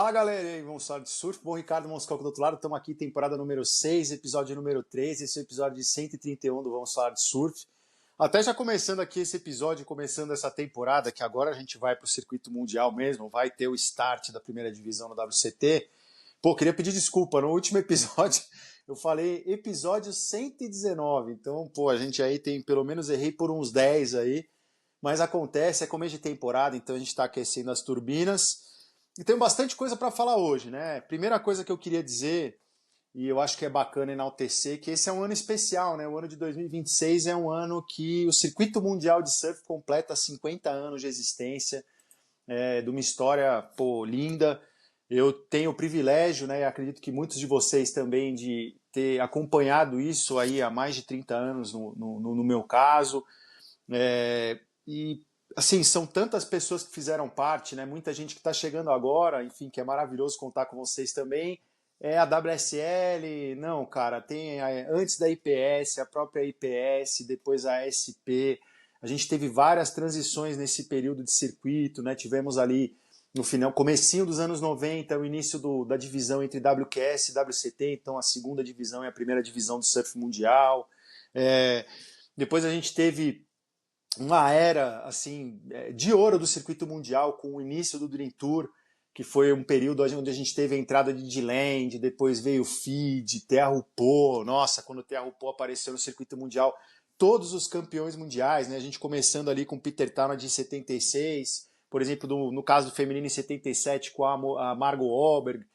Fala galera, e aí, vamos falar de surf. Bom, Ricardo Moscoco do outro lado, estamos aqui, temporada número 6, episódio número 3, esse é o episódio de 131 do Vamos Falar de Surf. Até já começando aqui esse episódio, começando essa temporada, que agora a gente vai para o circuito mundial mesmo, vai ter o start da primeira divisão no WCT. Pô, queria pedir desculpa, no último episódio eu falei episódio 119, então, pô, a gente aí tem, pelo menos errei por uns 10 aí, mas acontece, é começo de temporada, então a gente está aquecendo as turbinas. E tem bastante coisa para falar hoje, né? Primeira coisa que eu queria dizer, e eu acho que é bacana enaltecer, que esse é um ano especial, né? O ano de 2026 é um ano que o Circuito Mundial de Surf completa 50 anos de existência, de uma história, pô, linda. Eu tenho o privilégio, né? E acredito que muitos de vocês também, de ter acompanhado isso aí há mais de 30 anos, no meu caso. E assim, são tantas pessoas que fizeram parte, né? Muita gente que está chegando agora, enfim, que é maravilhoso contar com vocês também. É a WSL, não, cara, tem antes da IPS, a própria IPS, depois a ASP. A gente teve várias transições nesse período de circuito, né? Tivemos ali no final, comecinho dos anos 90, o início da divisão entre WQS e WCT, então a segunda divisão e a primeira divisão do surf mundial. Depois a gente teve uma era assim de ouro do circuito mundial com o início do Dream Tour, que foi um período onde a gente teve a entrada de D-Land, depois veio o Feed, Thea Rupô. Nossa, quando o Thea Rupô apareceu no circuito mundial, todos os campeões mundiais, né? A gente começando ali com o Peter Townend em 76, por exemplo, no caso do feminino em 77 com a Margot Oberg.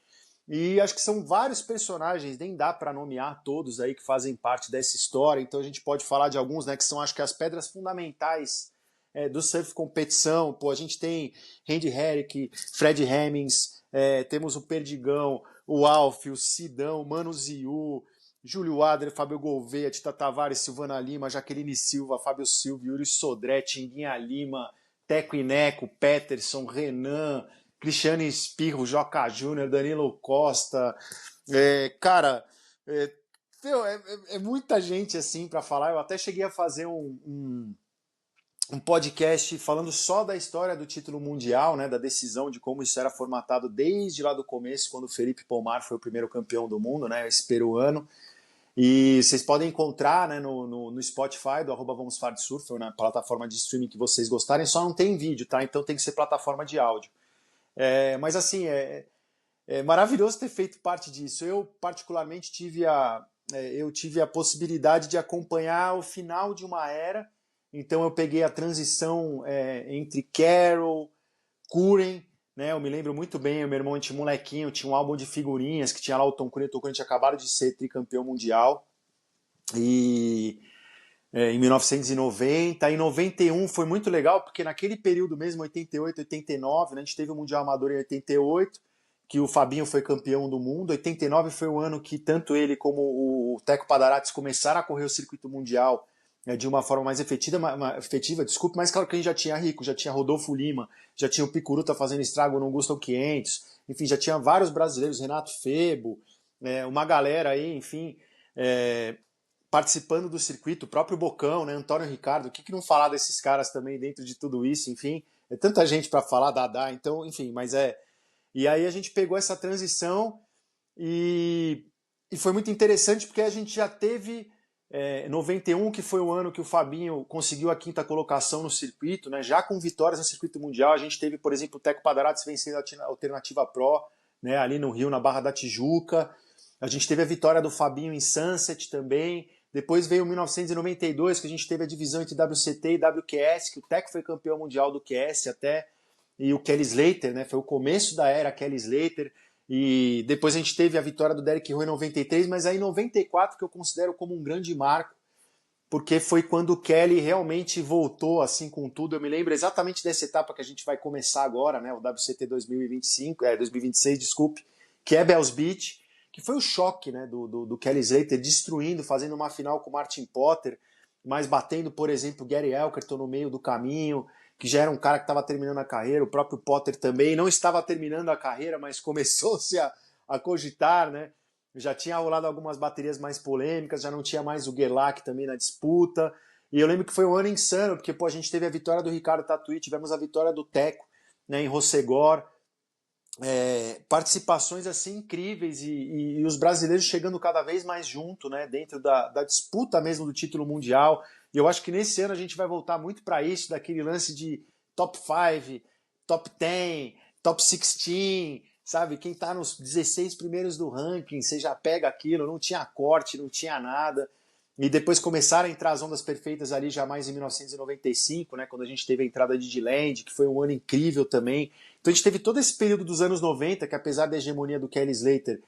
E acho que são vários personagens, nem dá para nomear todos aí que fazem parte dessa história, então a gente pode falar de alguns, né, que são acho que as pedras fundamentais do surf competição. Pô, a gente tem Randy Herrick, Fred Hemmings, temos o Perdigão, o Alf, o Sidão, Mano Ziu, Júlio Adler, Fábio Gouveia, Tita Tavares, Silvana Lima, Jaqueline Silva, Fábio Silva, Yuri Sodré, Tinguinha Lima, Teco Ineco, Peterson, Renan, Cristiane Espirro, Joca Júnior, Danilo Costa, cara, é muita gente assim para falar. Eu até cheguei a fazer um podcast falando só da história do título mundial, né, da decisão de como isso era formatado desde lá do começo, quando o Felipe Pomar foi o primeiro campeão do mundo, né, esse peruano. E vocês podem encontrar, né, no Spotify do @Vamos Falar de Surf, ou na plataforma de streaming que vocês gostarem, só não tem vídeo, tá? Então tem que ser plataforma de áudio. Mas assim, é maravilhoso ter feito parte disso. Eu particularmente tive a possibilidade de acompanhar o final de uma era. Então eu peguei a transição entre Carroll, Curren, né? Eu me lembro muito bem, o meu irmão tinha molequinho, tinha um álbum de figurinhas que tinha lá o Tom Curren tinha acabado de ser tricampeão mundial. E em 1990, em 91 foi muito legal, porque naquele período mesmo, 88, 89, né, a gente teve o Mundial Amador em 88, que o Fabinho foi campeão do mundo. 89 foi o ano que tanto ele como o Teco Padarates começaram a correr o circuito mundial de uma forma mais efetiva, desculpe, mas claro que a gente já tinha Rico, já tinha Rodolfo Lima, já tinha o Picuruta fazendo estrago no Guston 500, enfim, já tinha vários brasileiros, Renato Febo, uma galera aí, enfim, participando do circuito, o próprio Bocão, né, Antônio Ricardo. O que não falar desses caras também dentro de tudo isso, enfim, é tanta gente para falar, Dadá, então, enfim, mas e aí a gente pegou essa transição e foi muito interessante porque a gente já teve 91, que foi o ano que o Fabinho conseguiu a 5ª colocação no circuito, né, já com vitórias no circuito mundial. A gente teve, por exemplo, o Teco Padarates vencendo a Alternativa Pro, né, ali no Rio, na Barra da Tijuca. A gente teve a vitória do Fabinho em Sunset também. Depois veio 1992, que a gente teve a divisão entre WCT e WQS, que o Teco foi campeão mundial do QS até, e o Kelly Slater, né, foi o começo da era Kelly Slater. E depois a gente teve a vitória do Derek Rowe em 93, mas aí em 94 que eu considero como um grande marco, porque foi quando o Kelly realmente voltou assim com tudo. Eu me lembro exatamente dessa etapa que a gente vai começar agora, né, o WCT 2026, desculpe, que é Bells Beach, que foi o choque, né, do Kelly Slater destruindo, fazendo uma final com o Martin Potter, mas batendo, por exemplo, Gary Elkerton no meio do caminho, que já era um cara que estava terminando a carreira. O próprio Potter também não estava terminando a carreira, mas começou-se a cogitar, né? Já tinha rolado algumas baterias mais polêmicas, já não tinha mais o Gerlach também na disputa. E eu lembro que foi um ano insano, porque a gente teve a vitória do Ricardo Tatuí, tivemos a vitória do Teco, né, em Rossegor. participações assim incríveis e os brasileiros chegando cada vez mais junto, né, dentro da disputa mesmo do título mundial. E eu acho que nesse ano a gente vai voltar muito para isso, daquele lance de top 5, top 10, top 16, sabe? Quem está nos 16 primeiros do ranking, você já pega aquilo, não tinha corte, não tinha nada. E depois começaram a entrar as ondas perfeitas ali já mais em 1995, né, quando a gente teve a entrada de D-Land, que foi um ano incrível também. Então a gente teve todo esse período dos anos 90, que apesar da hegemonia do Kelly Slater,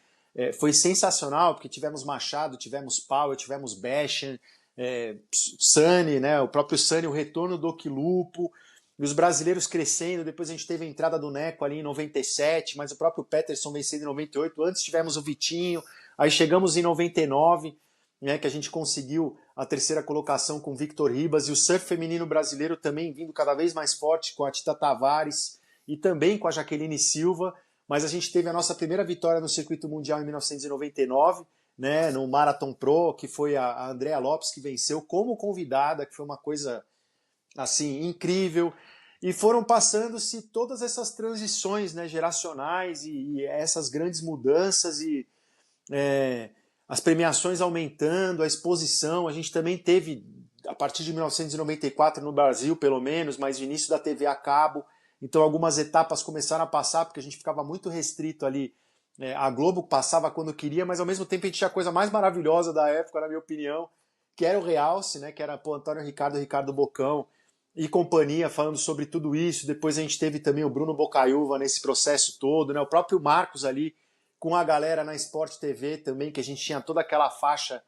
foi sensacional, porque tivemos Machado, tivemos Powell, tivemos Basham, Sunny, né, o próprio Sunny, o retorno do Okilupo, e os brasileiros crescendo. Depois a gente teve a entrada do Neco ali em 97, mas o próprio Peterson vencendo em 98. Antes tivemos o Vitinho, aí chegamos em 99, né, que a gente conseguiu a terceira colocação com o Victor Ribas, e o surf feminino brasileiro também vindo cada vez mais forte com a Tita Tavares e também com a Jaqueline Silva. Mas a gente teve a nossa primeira vitória no circuito mundial em 1999, né, no Marathon Pro, que foi a Andrea Lopes que venceu como convidada, que foi uma coisa assim incrível. E foram passando-se todas essas transições, né, geracionais e essas grandes mudanças e as premiações aumentando, a exposição. A gente também teve, a partir de 1994 no Brasil, pelo menos, mas o início da TV a cabo. Então algumas etapas começaram a passar, porque a gente ficava muito restrito ali. A Globo passava quando queria, mas ao mesmo tempo a gente tinha a coisa mais maravilhosa da época, na minha opinião, que era o Realce, né, que era Antônio Ricardo Bocão e companhia falando sobre tudo isso. Depois a gente teve também o Bruno Bocaiúva nesse processo todo, né, o próprio Marcos ali, com a galera na Sport TV também, que a gente tinha toda aquela faixa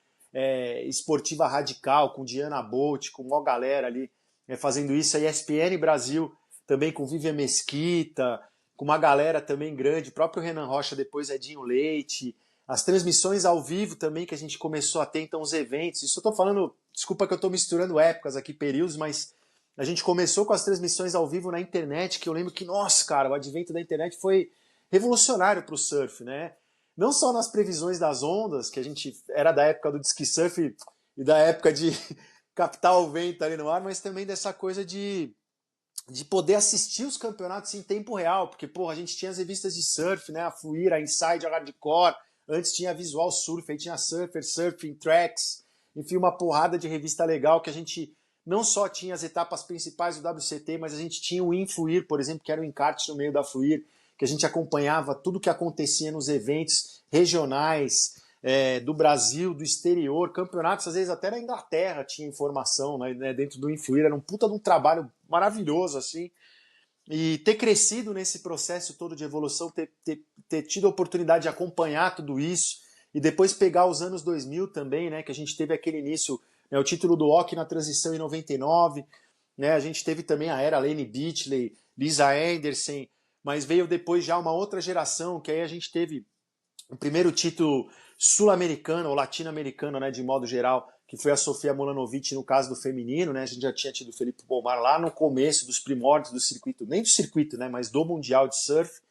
esportiva radical, com Diana Bolt, com uma galera ali fazendo isso. A ESPN Brasil também com Vivian Mesquita, com uma galera também grande, o próprio Renan Rocha, depois Edinho Leite, as transmissões ao vivo também que a gente começou a ter, então os eventos. Isso eu estou falando, desculpa que eu estou misturando épocas aqui, períodos, mas a gente começou com as transmissões ao vivo na internet, que eu lembro que, nossa, cara, o advento da internet foi revolucionário para o surf, né? Não só nas previsões das ondas, que a gente era da época do disc surf e da época de captar o vento ali no ar, mas também dessa coisa de poder assistir os campeonatos em tempo real, porque, porra, a gente tinha as revistas de surf, né, a Fluir, a Inside, a Hardcore, antes tinha a Visual Surf, aí tinha Surfer, Surfing, Tracks, enfim, uma porrada de revista legal que a gente não só tinha as etapas principais do WCT, mas a gente tinha o Influir, por exemplo, que era o encarte no meio da Fluir, que a gente acompanhava tudo que acontecia nos eventos regionais, do Brasil, do exterior, campeonatos, às vezes até na Inglaterra tinha informação, né, dentro do Influir, era um puta de um trabalho maravilhoso, assim, e ter crescido nesse processo todo de evolução, ter tido a oportunidade de acompanhar tudo isso, e depois pegar os anos 2000 também, né, que a gente teve aquele início, né, o título do hockey na transição em 99, né, a gente teve também a era Lane Beachley, Lisa Anderson, mas veio depois já uma outra geração, que aí a gente teve o primeiro título sul-americano ou latino-americano, né, de modo geral, que foi a Sofia Molanovic no caso do feminino, né, a gente já tinha tido o Felipe Pomar lá no começo dos primórdios do circuito, nem do circuito, né, mas do Mundial de Surf,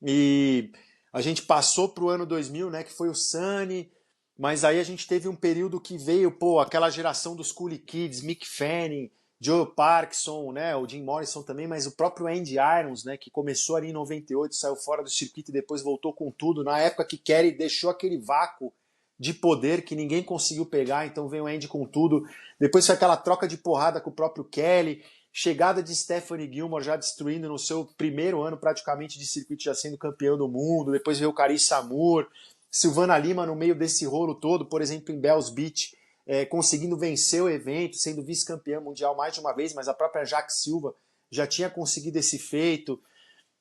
e a gente passou para o ano 2000, né, que foi o Sunny, mas aí a gente teve um período que veio, pô, aquela geração dos Cooley Kids, Mick Fanning, Joe Parkinson, né, o Jim Morrison também, mas o próprio Andy Irons, né, que começou ali em 98, saiu fora do circuito e depois voltou com tudo, na época que Kerry deixou aquele vácuo de poder que ninguém conseguiu pegar, então veio o Andy com tudo, depois foi aquela troca de porrada com o próprio Kelly, chegada de Stephanie Gilmore já destruindo no seu primeiro ano praticamente de circuito, já sendo campeão do mundo, depois veio o Carissa Moore, Silvana Lima no meio desse rolo todo, por exemplo em Bells Beach, conseguindo vencer o evento, sendo vice-campeã mundial mais de uma vez, mas a própria Jaque Silva já tinha conseguido esse feito.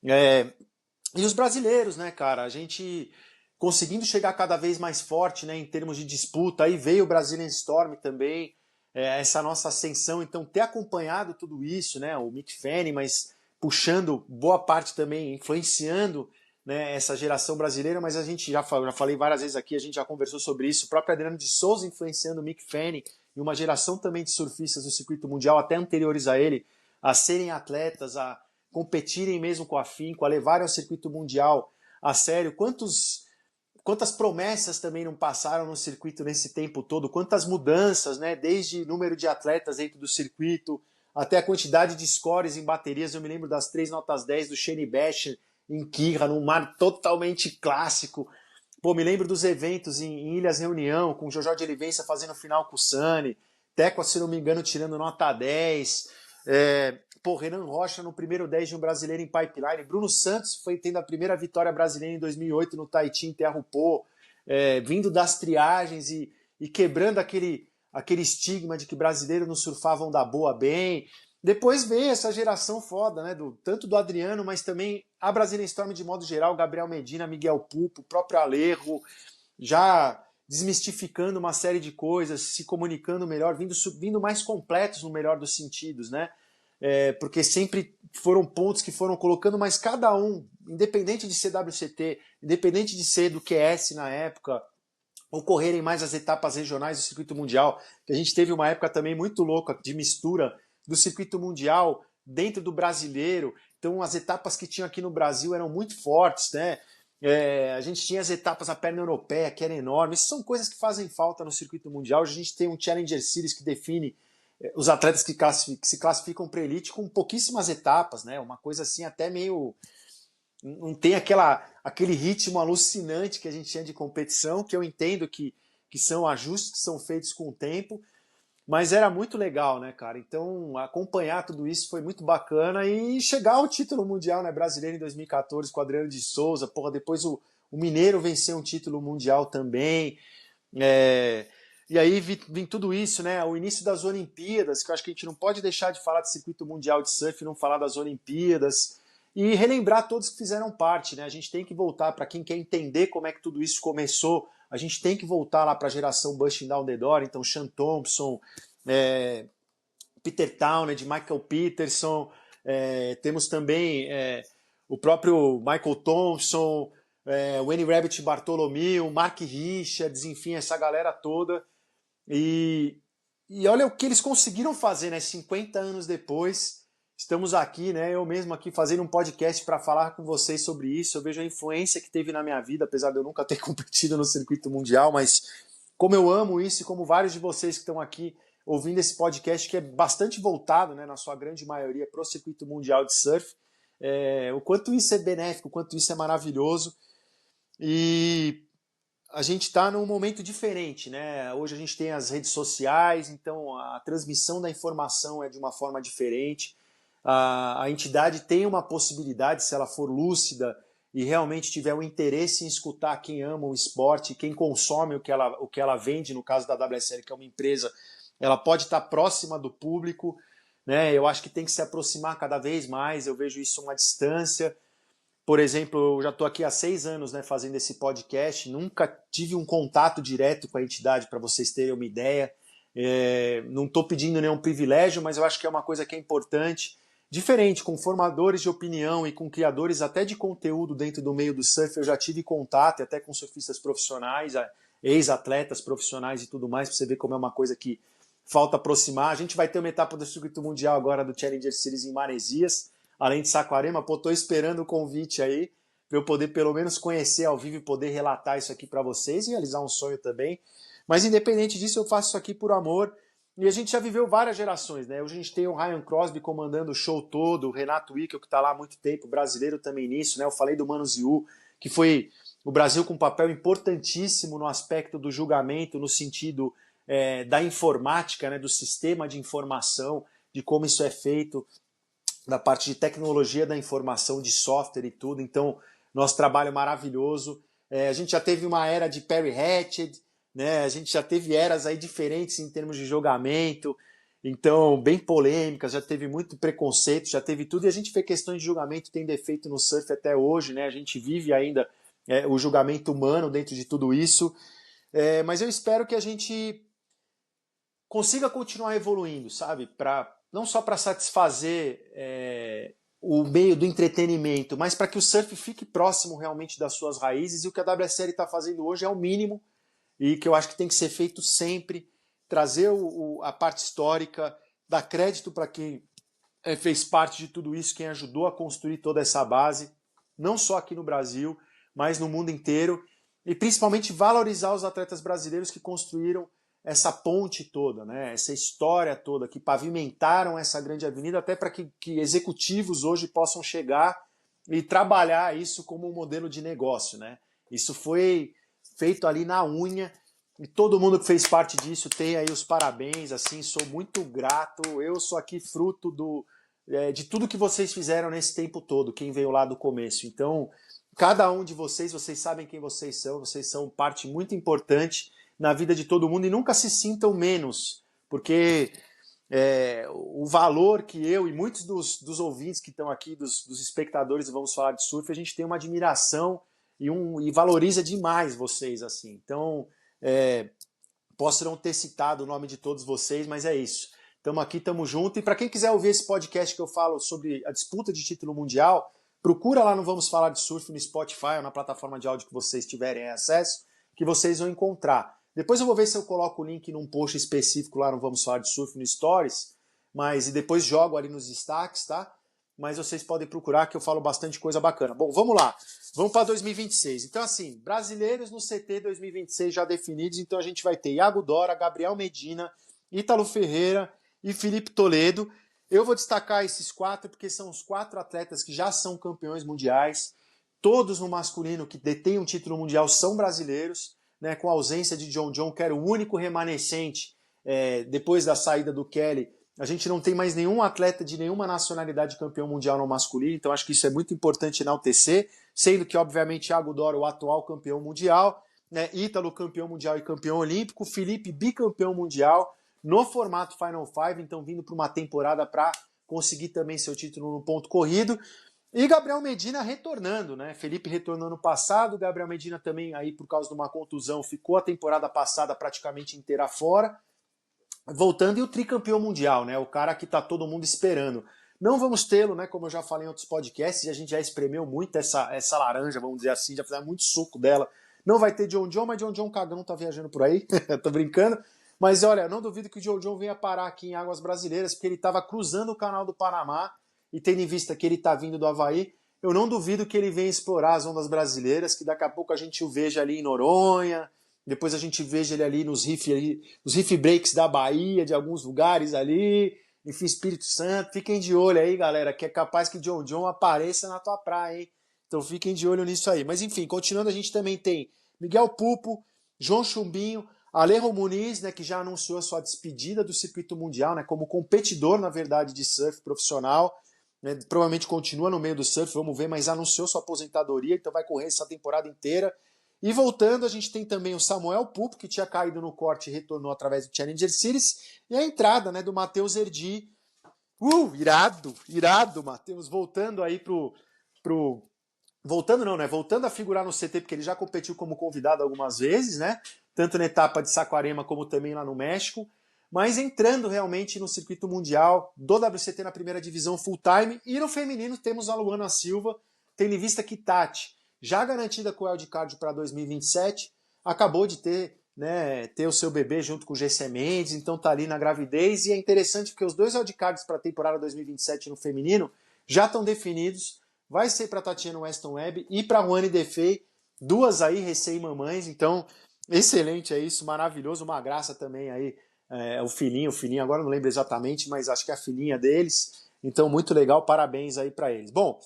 E os brasileiros, né, cara? A gente conseguindo chegar cada vez mais forte, né, em termos de disputa. Aí veio o Brazilian Storm também, essa nossa ascensão. Então, ter acompanhado tudo isso, né, o Mick Fanning, mas puxando boa parte também, influenciando, né, essa geração brasileira, mas a gente já falei várias vezes aqui, a gente já conversou sobre isso, o próprio Adriano de Souza influenciando o Mick Fanning e uma geração também de surfistas do circuito mundial, até anteriores a ele, a serem atletas, a competirem mesmo com afinco, a levarem o circuito mundial a sério. Quantas promessas também não passaram no circuito nesse tempo todo, quantas mudanças, né, desde número de atletas dentro do circuito, até a quantidade de scores em baterias. Eu me lembro das 3 notas 10 do Shane Basham, em Quirra, num mar totalmente clássico. Pô, me lembro dos eventos em Ilhas Reunião, com o Jojó de Olivença fazendo final com o Sani, Teco, se não me engano, tirando nota 10. Pô, Renan Rocha no primeiro 10 de um brasileiro em pipeline. Bruno Santos foi tendo a primeira vitória brasileira em 2008 no Tahiti, em Terra-Pô, vindo das triagens e quebrando aquele estigma de que brasileiros não surfavam da boa bem. Depois veio essa geração foda, né? Tanto do Adriano, mas também a Brazilian Storm de modo geral, Gabriel Medina, Miguel Pupo, o próprio Alejo, já desmistificando uma série de coisas, se comunicando melhor, vindo mais completos no melhor dos sentidos, né? Porque sempre foram pontos que foram colocando, mas cada um, independente de ser WCT, independente de ser do QS na época, ocorrerem mais as etapas regionais do circuito mundial, que a gente teve uma época também muito louca de mistura do circuito mundial dentro do brasileiro. Então as etapas que tinham aqui no Brasil eram muito fortes, né? A gente tinha as etapas na perna europeia, que eram enormes. Essas são coisas que fazem falta no circuito mundial. Hoje a gente tem um Challenger Series que define os atletas que se classificam para elite com pouquíssimas etapas, né? Uma coisa assim até meio... Não tem aquele ritmo alucinante que a gente tinha de competição, que eu entendo que são ajustes que são feitos com o tempo, mas era muito legal, né, cara? Então, acompanhar tudo isso foi muito bacana e chegar ao título mundial, né, brasileiro em 2014 com o Adriano de Souza. Porra, depois o Mineiro venceu um título mundial também. E aí vem tudo isso, né? O início das Olimpíadas, que eu acho que a gente não pode deixar de falar do circuito mundial de surf e não falar das Olimpíadas. E relembrar todos que fizeram parte, né? A gente tem que voltar, para quem quer entender como é que tudo isso começou, a gente tem que voltar lá para a geração Busting Down the Door, então Sean Thompson, Peter Townend, Michael Peterson, temos também o próprio Michael Thompson, Wayne Rabbit Bartholomew, Mark Richards, enfim, essa galera toda. E olha o que eles conseguiram fazer, né? 50 anos depois, estamos aqui, né? Eu mesmo aqui fazendo um podcast para falar com vocês sobre isso. Eu vejo a influência que teve na minha vida, apesar de eu nunca ter competido no circuito mundial, mas como eu amo isso e como vários de vocês que estão aqui ouvindo esse podcast, que é bastante voltado, né, na sua grande maioria, para o circuito mundial de surf, o quanto isso é benéfico, o quanto isso é maravilhoso. E a gente está num momento diferente, né? Hoje a gente tem as redes sociais, então a transmissão da informação é de uma forma diferente. A entidade tem uma possibilidade, se ela for lúcida e realmente tiver um interesse em escutar quem ama o esporte, quem consome o que ela vende, no caso da WSL, que é uma empresa, ela pode estar próxima do público, né? Eu acho que tem que se aproximar cada vez mais, eu vejo isso a uma distância. Por exemplo, eu já estou aqui há 6 anos, né, fazendo esse podcast, nunca tive um contato direto com a entidade, para vocês terem uma ideia. Não estou pedindo nenhum privilégio, mas eu acho que é uma coisa que é importante. Diferente, com formadores de opinião e com criadores até de conteúdo dentro do meio do surf, eu já tive contato, até com surfistas profissionais, ex-atletas profissionais e tudo mais, para você ver como é uma coisa que falta aproximar. A gente vai ter uma etapa do circuito mundial agora do Challenger Series em Maresias, além de Saquarema. Pô, tô esperando o convite aí para eu poder pelo menos conhecer ao vivo e poder relatar isso aqui para vocês e realizar um sonho também. Mas independente disso, eu faço isso aqui por amor. E a gente já viveu várias gerações, né? Hoje a gente tem o Ryan Crosby comandando o show todo, o Renato Wickel, que está lá há muito tempo, brasileiro também nisso, né? Eu falei do Mano Ziu, que foi o Brasil com um papel importantíssimo no aspecto do julgamento, no sentido da informática, né? Do sistema de informação, de como isso é feito, da parte de tecnologia da informação, de software e tudo. Então, nosso trabalho é maravilhoso. A gente já teve uma era de Perry Hatchet, né? A gente já teve eras aí diferentes em termos de julgamento, então bem polêmicas, já teve muito preconceito, já teve tudo, e a gente vê questões de julgamento tem defeito no surf até hoje, né? A gente vive ainda o julgamento humano dentro de tudo isso, mas eu espero que a gente consiga continuar evoluindo, sabe? Não só para satisfazer o meio do entretenimento, mas para que o surf fique próximo realmente das suas raízes, e o que a WSL está fazendo hoje é o mínimo, e que eu acho que tem que ser feito sempre, trazer a parte histórica, dar crédito para quem fez parte de tudo isso, quem ajudou a construir toda essa base, não só aqui no Brasil, mas no mundo inteiro, e principalmente valorizar os atletas brasileiros que construíram essa ponte toda, né? Essa história toda, que pavimentaram essa grande avenida, até para que executivos hoje possam chegar e trabalhar isso como um modelo de negócio, né? Isso foi feito ali na unha e todo mundo que fez parte disso tem aí os parabéns, assim, sou muito grato. Eu sou aqui fruto de tudo que vocês fizeram nesse tempo todo, quem veio lá do começo. Então, cada um de vocês sabem quem vocês são parte muito importante na vida de todo mundo e nunca se sintam menos, porque o valor que eu e muitos dos ouvintes que estão aqui, dos espectadores, vamos falar de surf, a gente tem uma admiração e valoriza demais vocês, assim. Então, posso não ter citado o nome de todos vocês, mas é isso. Estamos aqui, estamos juntos. E para quem quiser ouvir esse podcast que eu falo sobre a disputa de título mundial, procura lá no Vamos Falar de Surf no Spotify ou na plataforma de áudio que vocês tiverem acesso, que vocês vão encontrar. Depois eu vou ver se eu coloco o link num post específico lá no Vamos Falar de Surf no Stories, e depois jogo ali nos destaques, tá? Mas vocês podem procurar que eu falo bastante coisa bacana. Bom, vamos lá. Vamos para 2026. Então, assim, brasileiros no CT 2026 já definidos. Então, a gente vai ter Iago Dora, Gabriel Medina, Ítalo Ferreira e Felipe Toledo. Eu vou destacar esses 4 porque são os 4 atletas que já são campeões mundiais. Todos no masculino que detêm um título mundial são brasileiros, né? Com a ausência de John John, que era o único remanescente depois da saída do Kelly. A gente não tem mais nenhum atleta de nenhuma nacionalidade campeão mundial no masculino, então acho que isso é muito importante enaltecer, sendo que, obviamente, Iago Dora, o atual campeão mundial, né? Ítalo, campeão mundial e campeão olímpico, Felipe, bicampeão mundial, no formato Final Five, então vindo para uma temporada para conseguir também seu título no ponto corrido, e Gabriel Medina retornando, né? Felipe retornou no passado, Gabriel Medina também aí por causa de uma contusão ficou a temporada passada praticamente inteira fora, voltando, e o tricampeão mundial, né? O cara que tá todo mundo esperando. Não vamos tê-lo, né? Como eu já falei em outros podcasts, e a gente já espremeu muito essa laranja, vamos dizer assim, já fizemos muito suco dela. Não vai ter John John, mas John John cagão tá viajando por aí, tô brincando. Mas olha, não duvido que o John John venha parar aqui em águas brasileiras, porque ele estava cruzando o canal do Panamá, e tendo em vista que ele tá vindo do Havaí, eu não duvido que ele venha explorar as ondas brasileiras, que daqui a pouco a gente o veja ali em Noronha, depois a gente veja ele ali nos riff breaks da Bahia, de alguns lugares ali, enfim, Espírito Santo. Fiquem de olho aí, galera, que é capaz que John John apareça na tua praia, hein? Então fiquem de olho nisso aí. Mas enfim, continuando, a gente também tem Miguel Pupo, João Chumbinho, Alejo Muniz, né, que já anunciou a sua despedida do circuito mundial, né, como competidor, na verdade, de surf profissional. Né, provavelmente continua no meio do surf, vamos ver, mas anunciou sua aposentadoria, então vai correr essa temporada inteira. E voltando, a gente tem também o Samuel Pupo, que tinha caído no corte e retornou através do Challenger Series, e a entrada, né, do Matheus Erdi. Irado, Matheus, voltando aí voltando não, né, voltando a figurar no CT, porque ele já competiu como convidado algumas vezes, né, tanto na etapa de Saquarema como também lá no México, mas entrando realmente no circuito mundial, do WCT na primeira divisão full time, e no feminino temos a Luana Silva, tendo em vista que Tati, já garantida com o wildcard para 2027, acabou de ter o seu bebê junto com o GC Mendes, então tá ali na gravidez, e é interessante porque os 2 wildcards para a temporada 2027 no feminino já estão definidos, vai ser para Tatiana Weston Webb e para Juane Defey, 2 aí recém-mamães, então excelente, é isso, maravilhoso, uma graça também aí, o filhinho, agora não lembro exatamente, mas acho que é a filhinha deles, então muito legal, parabéns aí para eles. Bom,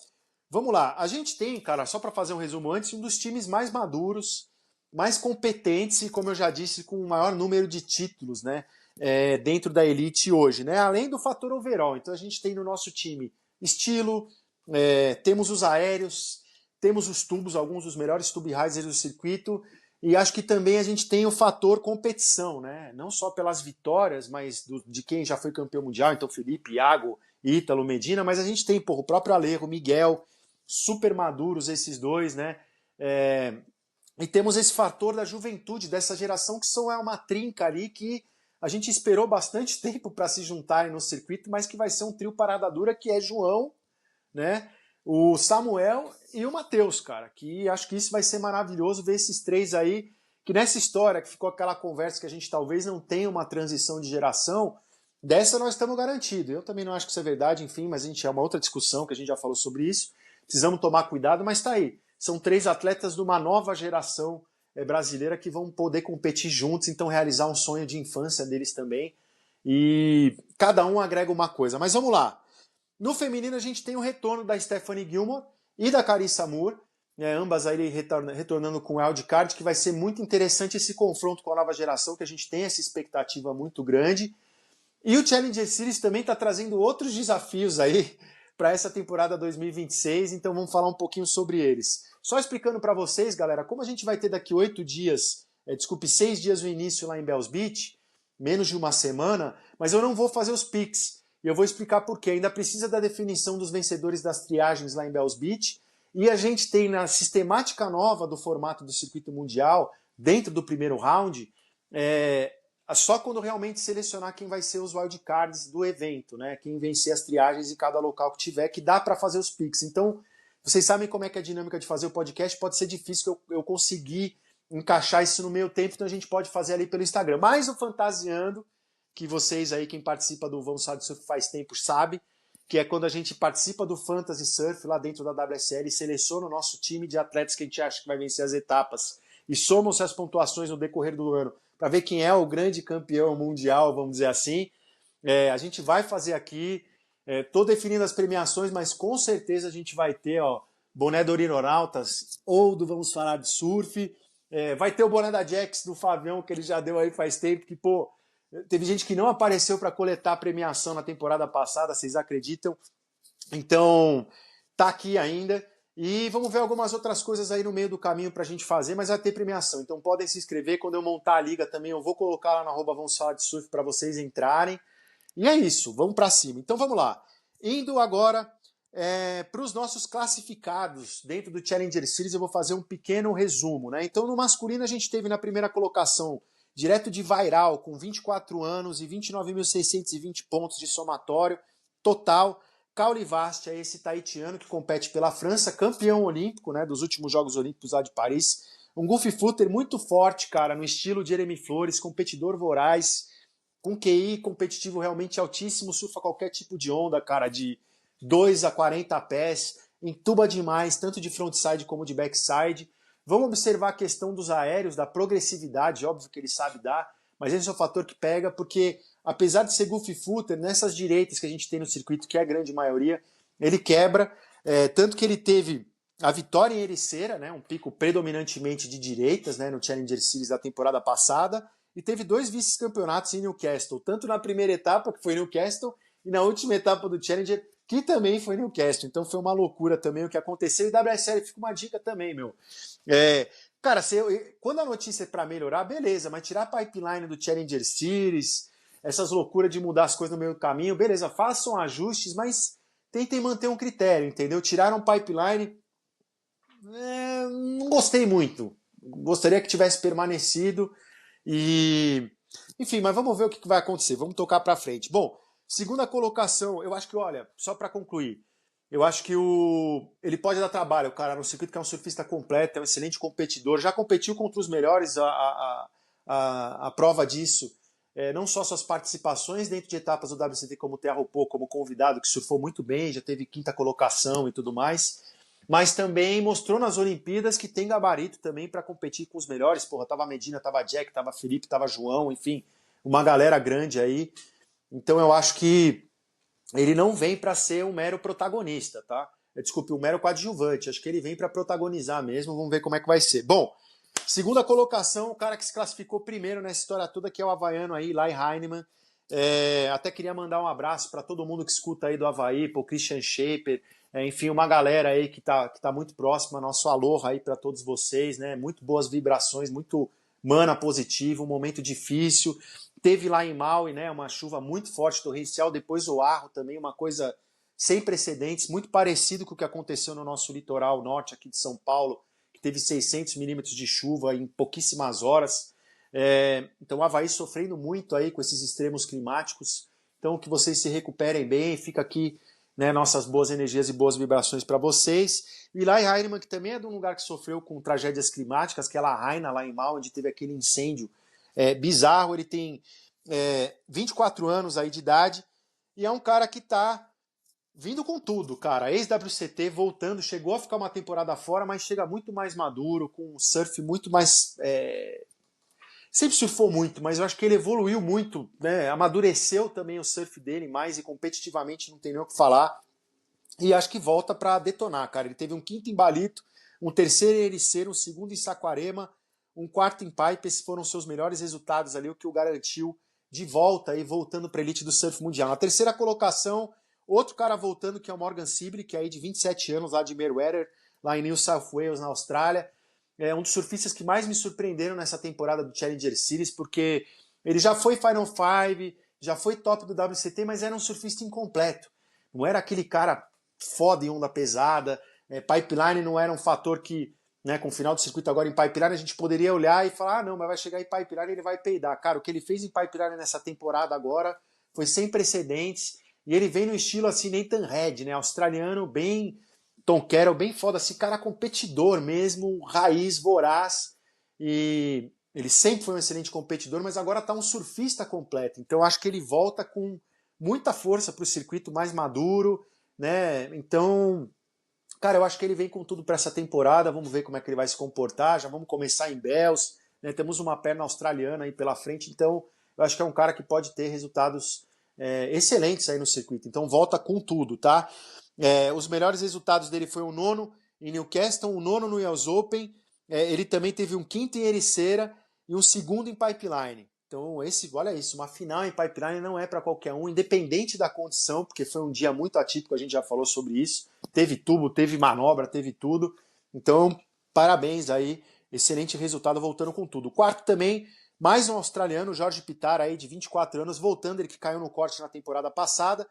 vamos lá, a gente tem, cara, só para fazer um resumo antes, um dos times mais maduros, mais competentes e, como eu já disse, com o maior número de títulos, né, dentro da elite hoje, né, além do fator overall. Então a gente tem no nosso time estilo, temos os aéreos, temos os tubos, alguns dos melhores tube risers do circuito, e acho que também a gente tem o fator competição, né, não só pelas vitórias, mas de quem já foi campeão mundial, então Felipe, Iago, Ítalo, Medina, mas a gente tem o próprio Alejo, Miguel, super maduros esses dois, né? E temos esse fator da juventude dessa geração que são uma trinca ali que a gente esperou bastante tempo para se juntarem no circuito, mas que vai ser um trio parada dura, que é João, né? O Samuel e o Matheus, cara, que acho que isso vai ser maravilhoso ver esses 3 aí, que nessa história que ficou aquela conversa que a gente talvez não tenha uma transição de geração, dessa nós estamos garantidos. Eu também não acho que isso é verdade, enfim, mas a gente é uma outra discussão que a gente já falou sobre isso. Precisamos tomar cuidado, mas tá aí. São 3 atletas de uma nova geração brasileira que vão poder competir juntos, então realizar um sonho de infância deles também. E cada um agrega uma coisa. Mas vamos lá. No feminino a gente tem o retorno da Stephanie Gilmore e da Carissa Moore, ambas aí retornando com o wildcard, que vai ser muito interessante esse confronto com a nova geração, que a gente tem essa expectativa muito grande. E o Challenger Series também está trazendo outros desafios aí para essa temporada 2026, então vamos falar um pouquinho sobre eles. Só explicando para vocês, galera, como a gente vai ter daqui 6 dias no início lá em Bells Beach, menos de uma semana, mas eu não vou fazer os picks. E eu vou explicar por quê. Ainda precisa da definição dos vencedores das triagens lá em Bells Beach, e a gente tem na sistemática nova do formato do circuito mundial, dentro do primeiro round, só quando realmente selecionar quem vai ser os wildcards do evento, né? Quem vencer as triagens em cada local que tiver, que dá para fazer os picks. Então, vocês sabem como é que é a dinâmica de fazer o podcast, pode ser difícil eu conseguir encaixar isso no meio tempo, então a gente pode fazer ali pelo Instagram. Mas o Fantasiando, que vocês aí, quem participa do Vamos Falar de Surf faz tempo, sabe, que é quando a gente participa do Fantasy Surf lá dentro da WSL e seleciona o nosso time de atletas que a gente acha que vai vencer as etapas e somam-se as pontuações no decorrer do ano para ver quem é o grande campeão mundial, vamos dizer assim. A gente vai fazer aqui, estou definindo as premiações, mas com certeza a gente vai ter boné do Orinonautas ou do Vamos Falar de Surf, vai ter o boné da Jax do Fabião, que ele já deu aí faz tempo, que teve gente que não apareceu para coletar a premiação na temporada passada, vocês acreditam? Então, tá aqui ainda. E vamos ver algumas outras coisas aí no meio do caminho para a gente fazer, mas vai ter premiação. Então podem se inscrever. Quando eu montar a liga também, eu vou colocar lá na Vamos Falar de Surf para vocês entrarem. E é isso, vamos para cima. Então vamos lá. Indo agora para os nossos classificados dentro do Challenger Series, eu vou fazer um pequeno resumo, né? Então no masculino a gente teve na primeira colocação direto de Vairal, com 24 anos e 29.620 pontos de somatório total. Caule Vast é esse tahitiano que compete pela França, campeão olímpico, né, dos últimos Jogos Olímpicos lá de Paris. Um goofy footer muito forte, cara, no estilo Jeremy Flores, competidor voraz, com QI competitivo realmente altíssimo, surfa qualquer tipo de onda, cara, de 2 a 40 pés, entuba demais, tanto de frontside como de backside. Vamos observar a questão dos aéreos, da progressividade, óbvio que ele sabe dar, mas esse é um fator que pega, porque apesar de ser goofy footer, nessas direitas que a gente tem no circuito, que é a grande maioria, ele quebra, tanto que ele teve a vitória em Ericeira, né, um pico predominantemente de direitas, né, no Challenger Series da temporada passada, e teve 2 vice-campeonatos em Newcastle, tanto na primeira etapa, que foi Newcastle, e na última etapa do Challenger, que também foi Newcastle. Então foi uma loucura também o que aconteceu. E WSL fica uma dica também, meu. Cara, quando a notícia é para melhorar, beleza, mas tirar a pipeline do Challenger Series, essas loucuras de mudar as coisas no meio do caminho, beleza, façam ajustes, mas tentem manter um critério, entendeu? Tiraram pipeline, não gostei muito. Gostaria que tivesse permanecido e... Enfim, mas vamos ver o que vai acontecer, vamos tocar para frente. Bom, segunda colocação, eu acho que, olha, só para concluir, eu acho que ele pode dar trabalho, o cara no circuito que é um surfista completo, é um excelente competidor, já competiu contra os melhores, a prova disso, não só suas participações dentro de etapas do WCT como Terra-Opô, como convidado, que surfou muito bem, já teve 5ª colocação e tudo mais, mas também mostrou nas Olimpíadas que tem gabarito também para competir com os melhores. Porra, tava Medina, tava Jack, tava Felipe, tava João, enfim, uma galera grande aí. Então eu acho que ele não vem para ser um mero protagonista, tá? Desculpe, um mero coadjuvante. Acho que ele vem para protagonizar mesmo. Vamos ver como é que vai ser. Bom, segunda colocação, o cara que se classificou primeiro nessa história toda, que é o havaiano aí, Eli Heinemann. Até queria mandar um abraço para todo mundo que escuta aí do Havaí, pro Christian Shaper, enfim, uma galera aí que tá muito próxima. Nosso aloha aí para todos vocês, né? Muito boas vibrações, muito mana positiva, um momento difícil. Teve lá em Maui, né, uma chuva muito forte torrencial, depois o Arro também, uma coisa sem precedentes, muito parecido com o que aconteceu no nosso litoral norte aqui de São Paulo, que teve 600 milímetros de chuva em pouquíssimas horas. Então o Havaí sofrendo muito aí com esses extremos climáticos. Então que vocês se recuperem bem, fica aqui, né, nossas boas energias e boas vibrações para vocês. E Eli Heinemann, que também é de um lugar que sofreu com tragédias climáticas, que é La Raina, lá em Maui, onde teve aquele incêndio bizarro. Ele tem 24 anos aí de idade e é um cara que tá vindo com tudo, cara. Ex-WCT, voltando, chegou a ficar uma temporada fora, mas chega muito mais maduro, com um surf muito mais... Sempre surfou muito, mas eu acho que ele evoluiu muito, né? Amadureceu também o surf dele mais e competitivamente não tem nem o que falar. e acho que volta para detonar, cara. Ele teve um quinto em Balito, um terceiro em Ericeira, um segundo em Saquarema, um quarto em Pipe. Esses foram os seus melhores resultados ali, o que o garantiu de volta e voltando para a elite do surf mundial. Na terceira colocação, outro cara voltando, que é o Morgan Sibley, que é aí de 27 anos, lá de Merweather, lá em New South Wales, na Austrália. É um dos surfistas que mais me surpreenderam nessa temporada do Challenger Series, porque ele já foi Final Five, já foi top do WCT, mas era um surfista incompleto. Não era aquele cara foda em onda pesada. Pipeline não era um fator que, né, com o final do circuito agora em Pipeline, a gente poderia olhar e falar, não, mas vai chegar em Pipeline e ele vai peidar. Cara, o que ele fez em Pipeline nessa temporada agora foi sem precedentes, e ele vem no estilo assim Nathan Head, né, australiano, bem Tom Carroll, bem foda, esse cara competidor mesmo, raiz, voraz, e ele sempre foi um excelente competidor, mas agora tá um surfista completo, então acho que ele volta com muita força para o circuito mais maduro, né, então, cara, eu acho que ele vem com tudo para essa temporada, vamos ver como é que ele vai se comportar, já vamos começar em Bells, né, temos uma perna australiana aí pela frente, então eu acho que é um cara que pode ter resultados excelentes aí no circuito, então volta com tudo, tá? Os melhores resultados dele foi um nono em Newcastle, um nono no US Open, ele também teve um quinto em Ericeira e um segundo em Pipeline. Então, olha isso, uma final em Pipeline não é para qualquer um, independente da condição, porque foi um dia muito atípico, a gente já falou sobre isso. Teve tubo, teve manobra, teve tudo. Então, parabéns aí, excelente resultado, voltando com tudo. O quarto também, mais um australiano, Jorge Pitar, aí de 24 anos, voltando, ele que caiu no corte na temporada passada.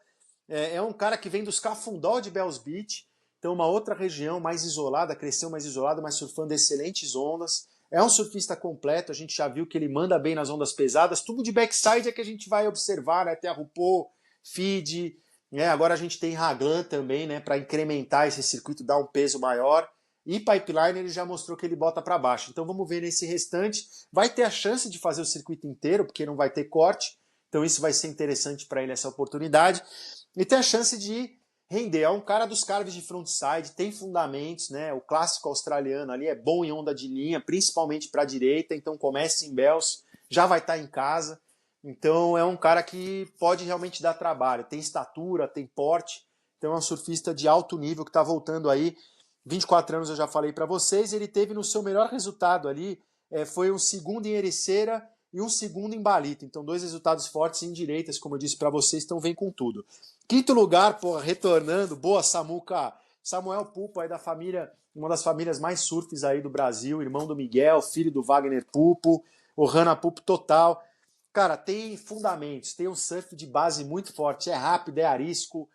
É um cara que vem dos Cafundó de Bells Beach, então uma outra região mais isolada, cresceu mais isolada, mas surfando excelentes ondas. É um surfista completo, a gente já viu que ele manda bem nas ondas pesadas. Tudo de backside é que a gente vai observar, né? Tem a RuPaul, Feed, né? Agora a gente tem Raglan também, né? Para incrementar esse circuito, dar um peso maior. E Pipeline ele já mostrou que ele bota para baixo. Então vamos ver nesse restante. Vai ter a chance de fazer o circuito inteiro, porque não vai ter corte. Então isso vai ser interessante para ele, essa oportunidade. E tem a chance de render. É um cara dos carves de frontside, tem fundamentos, né? O clássico australiano ali é bom em onda de linha, principalmente para a direita, então comece em Bells, já vai estar em casa. Então é um cara que pode realmente dar trabalho, tem estatura, tem porte, então é um surfista de alto nível que está voltando aí. 24 anos eu já falei para vocês, ele teve no seu melhor resultado ali, foi um segundo em Ericeira e um segundo em Balito. Então, dois resultados fortes em direitas, como eu disse para vocês, então vem com tudo. Quinto lugar, porra, retornando, boa Samuca, Samuel Pupo aí da família, uma das famílias mais surfs aí do Brasil, irmão do Miguel, filho do Wagner Pupo, o Hanna Pupo total. Cara, tem fundamentos, tem um surf de base muito forte, é rápido, é arisco,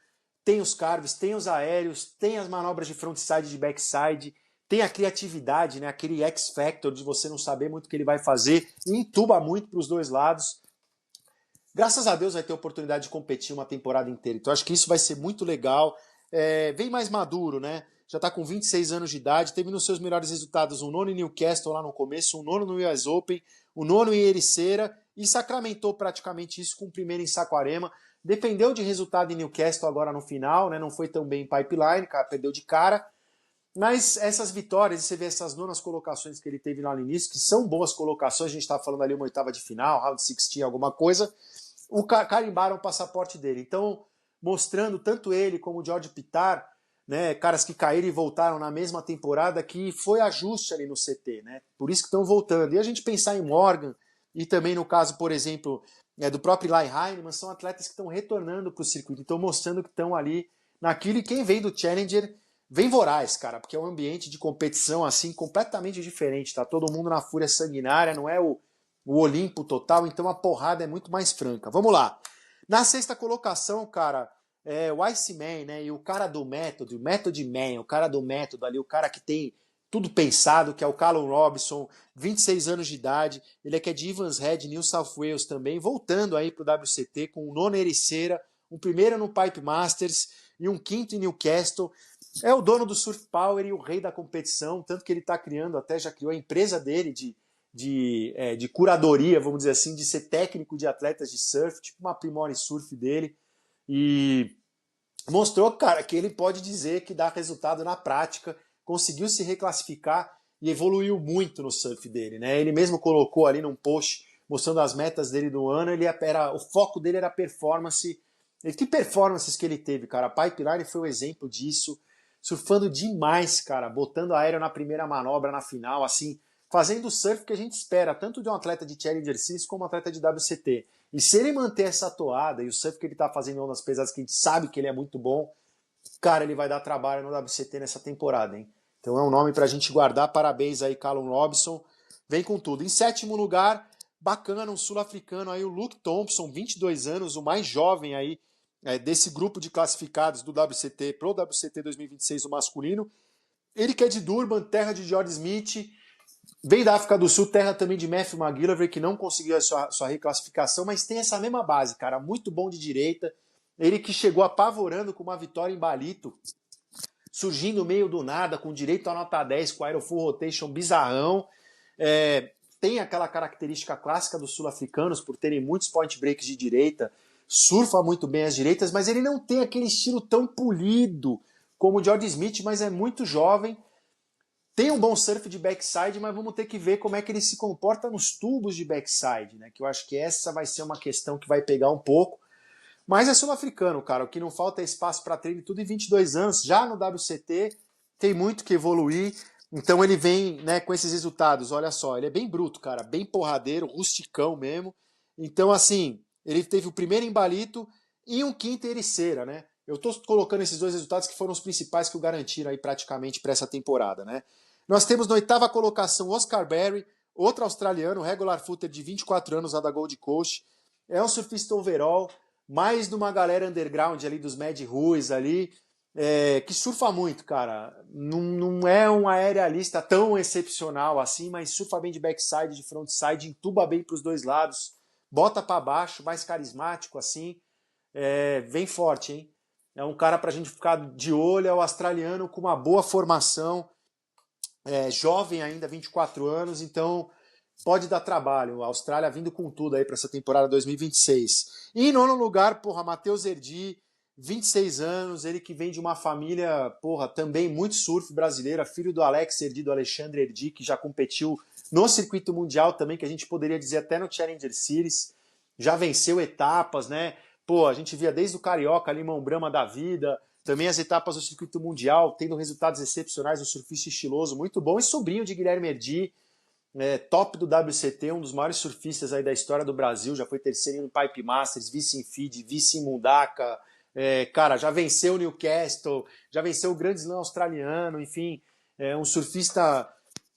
tem os carves, tem os aéreos, tem as manobras de frontside e de backside, tem a criatividade, né? Aquele X-Factor de você não saber muito o que ele vai fazer, e entuba muito para os dois lados. Graças a Deus vai ter oportunidade de competir uma temporada inteira. Então acho que isso vai ser muito legal. Vem mais maduro, né? Já está com 26 anos de idade, teve nos seus melhores resultados um nono em Newcastle lá no começo, um nono no US Open, um nono em Ericeira e sacramentou praticamente isso com o primeiro em Saquarema. Dependeu de resultado em Newcastle agora no final, né? Não foi tão bem em Pipeline, perdeu de cara. Mas essas vitórias, você vê essas nonas colocações que ele teve lá no início, que são boas colocações, a gente está falando ali uma oitava de final, round 16, alguma coisa, carimbaram o passaporte dele. Então, mostrando tanto ele como o George Pitar, né, caras que caíram e voltaram na mesma temporada, que foi ajuste ali no CT, né? Por isso que estão voltando. E a gente pensar em Morgan, e também no caso, por exemplo, do próprio Eli Heinemann, são atletas que estão retornando para o circuito, estão mostrando que estão ali naquilo, e quem vem do Challenger vem voraz, cara, porque é um ambiente de competição assim completamente diferente, tá? Todo mundo na fúria sanguinária, não é o Olimpo total, então a porrada é muito mais franca. Vamos lá. Na sexta colocação, cara, o Iceman, né, e o cara do método, o Method Man, o cara do método ali, o cara que tem tudo pensado, que é o Callum Robinson, 26 anos de idade, ele é que é de Evans Head, New South Wales também, voltando aí pro WCT com um nono Ericeira, um primeiro no Pipe Masters e um quinto em Newcastle. É o dono do Surf Power e o rei da competição, tanto que ele está criando, até já criou a empresa dele de curadoria, vamos dizer assim, de ser técnico de atletas de surf, tipo uma Primore Surf dele, e mostrou, cara, que ele pode dizer que dá resultado na prática, conseguiu se reclassificar e evoluiu muito no surf dele, né? Ele mesmo colocou ali num post mostrando as metas dele do ano, o foco dele era performance Que performances que ele teve, cara. A Pipeline foi o exemplo disso, surfando demais, cara, botando aéreo na primeira manobra, na final, assim, fazendo o surf que a gente espera, tanto de um atleta de Challenger Series como um atleta de WCT. E se ele manter essa toada e o surf que ele tá fazendo em ondas pesadas, que a gente sabe que ele é muito bom, cara, ele vai dar trabalho no WCT nessa temporada, hein? Então é um nome pra gente guardar. Parabéns aí, Callum Robinson. Vem com tudo. Em sétimo lugar, bacana, um sul-africano aí, o Luke Thompson, 22 anos, o mais jovem aí desse grupo de classificados do WCT pro WCT 2026, o masculino. Ele que é de Durban, terra de George Smith, vem da África do Sul, terra também de Matthew McGillivray, que não conseguiu a sua reclassificação, mas tem essa mesma base, cara, muito bom de direita. Ele que chegou apavorando com uma vitória em Balito, surgindo meio do nada, com direito a nota 10, com aero full rotation bizarrão. Tem aquela característica clássica dos sul-africanos, por terem muitos point breaks de direita, surfa muito bem as direitas, mas ele não tem aquele estilo tão polido como o George Smith, mas é muito jovem. Tem um bom surf de backside, mas vamos ter que ver como é que ele se comporta nos tubos de backside, né? Que eu acho que essa vai ser uma questão que vai pegar um pouco. Mas é sul-africano, cara. O que não falta é espaço para treino, tudo em 22 anos. Já no WCT, tem muito que evoluir. Então ele vem, né, com esses resultados. Olha só, ele é bem bruto, cara. Bem porradeiro, rusticão mesmo. Então, assim, ele teve o primeiro em Balito e um quinto em Ericeira, né? Eu tô colocando esses dois resultados que foram os principais que o garantiram aí praticamente para essa temporada, né? Nós temos na oitava colocação Oscar Berry, outro australiano, regular footer de 24 anos lá da Gold Coast. É um surfista overall, mais de uma galera underground ali, dos Mad Ruiz ali, que surfa muito, cara. Não é um aerialista tão excepcional assim, mas surfa bem de backside, de frontside, entuba bem pros dois lados, bota para baixo, mais carismático assim, vem forte, hein? É um cara pra gente ficar de olho, é o australiano com uma boa formação, jovem ainda, 24 anos, então pode dar trabalho. A Austrália vindo com tudo aí para essa temporada 2026. E em nono lugar, porra, Matheus Erdi, 26 anos, ele que vem de uma família, porra, também muito surf brasileira, filho do Alex Erdi, do Alexandre Erdi, que já competiu no circuito mundial também, que a gente poderia dizer até no Challenger Series, já venceu etapas, né? Pô, a gente via desde o Carioca, Limão Brama da vida, também as etapas do circuito mundial, tendo resultados excepcionais, um surfista estiloso, muito bom, e sobrinho de Guilherme Erdi, top do WCT, um dos maiores surfistas aí da história do Brasil, já foi terceiro no Pipe Masters, vice em Feed, vice em Mundaka, cara, já venceu o Newcastle, já venceu o Grand Slam australiano, enfim, um surfista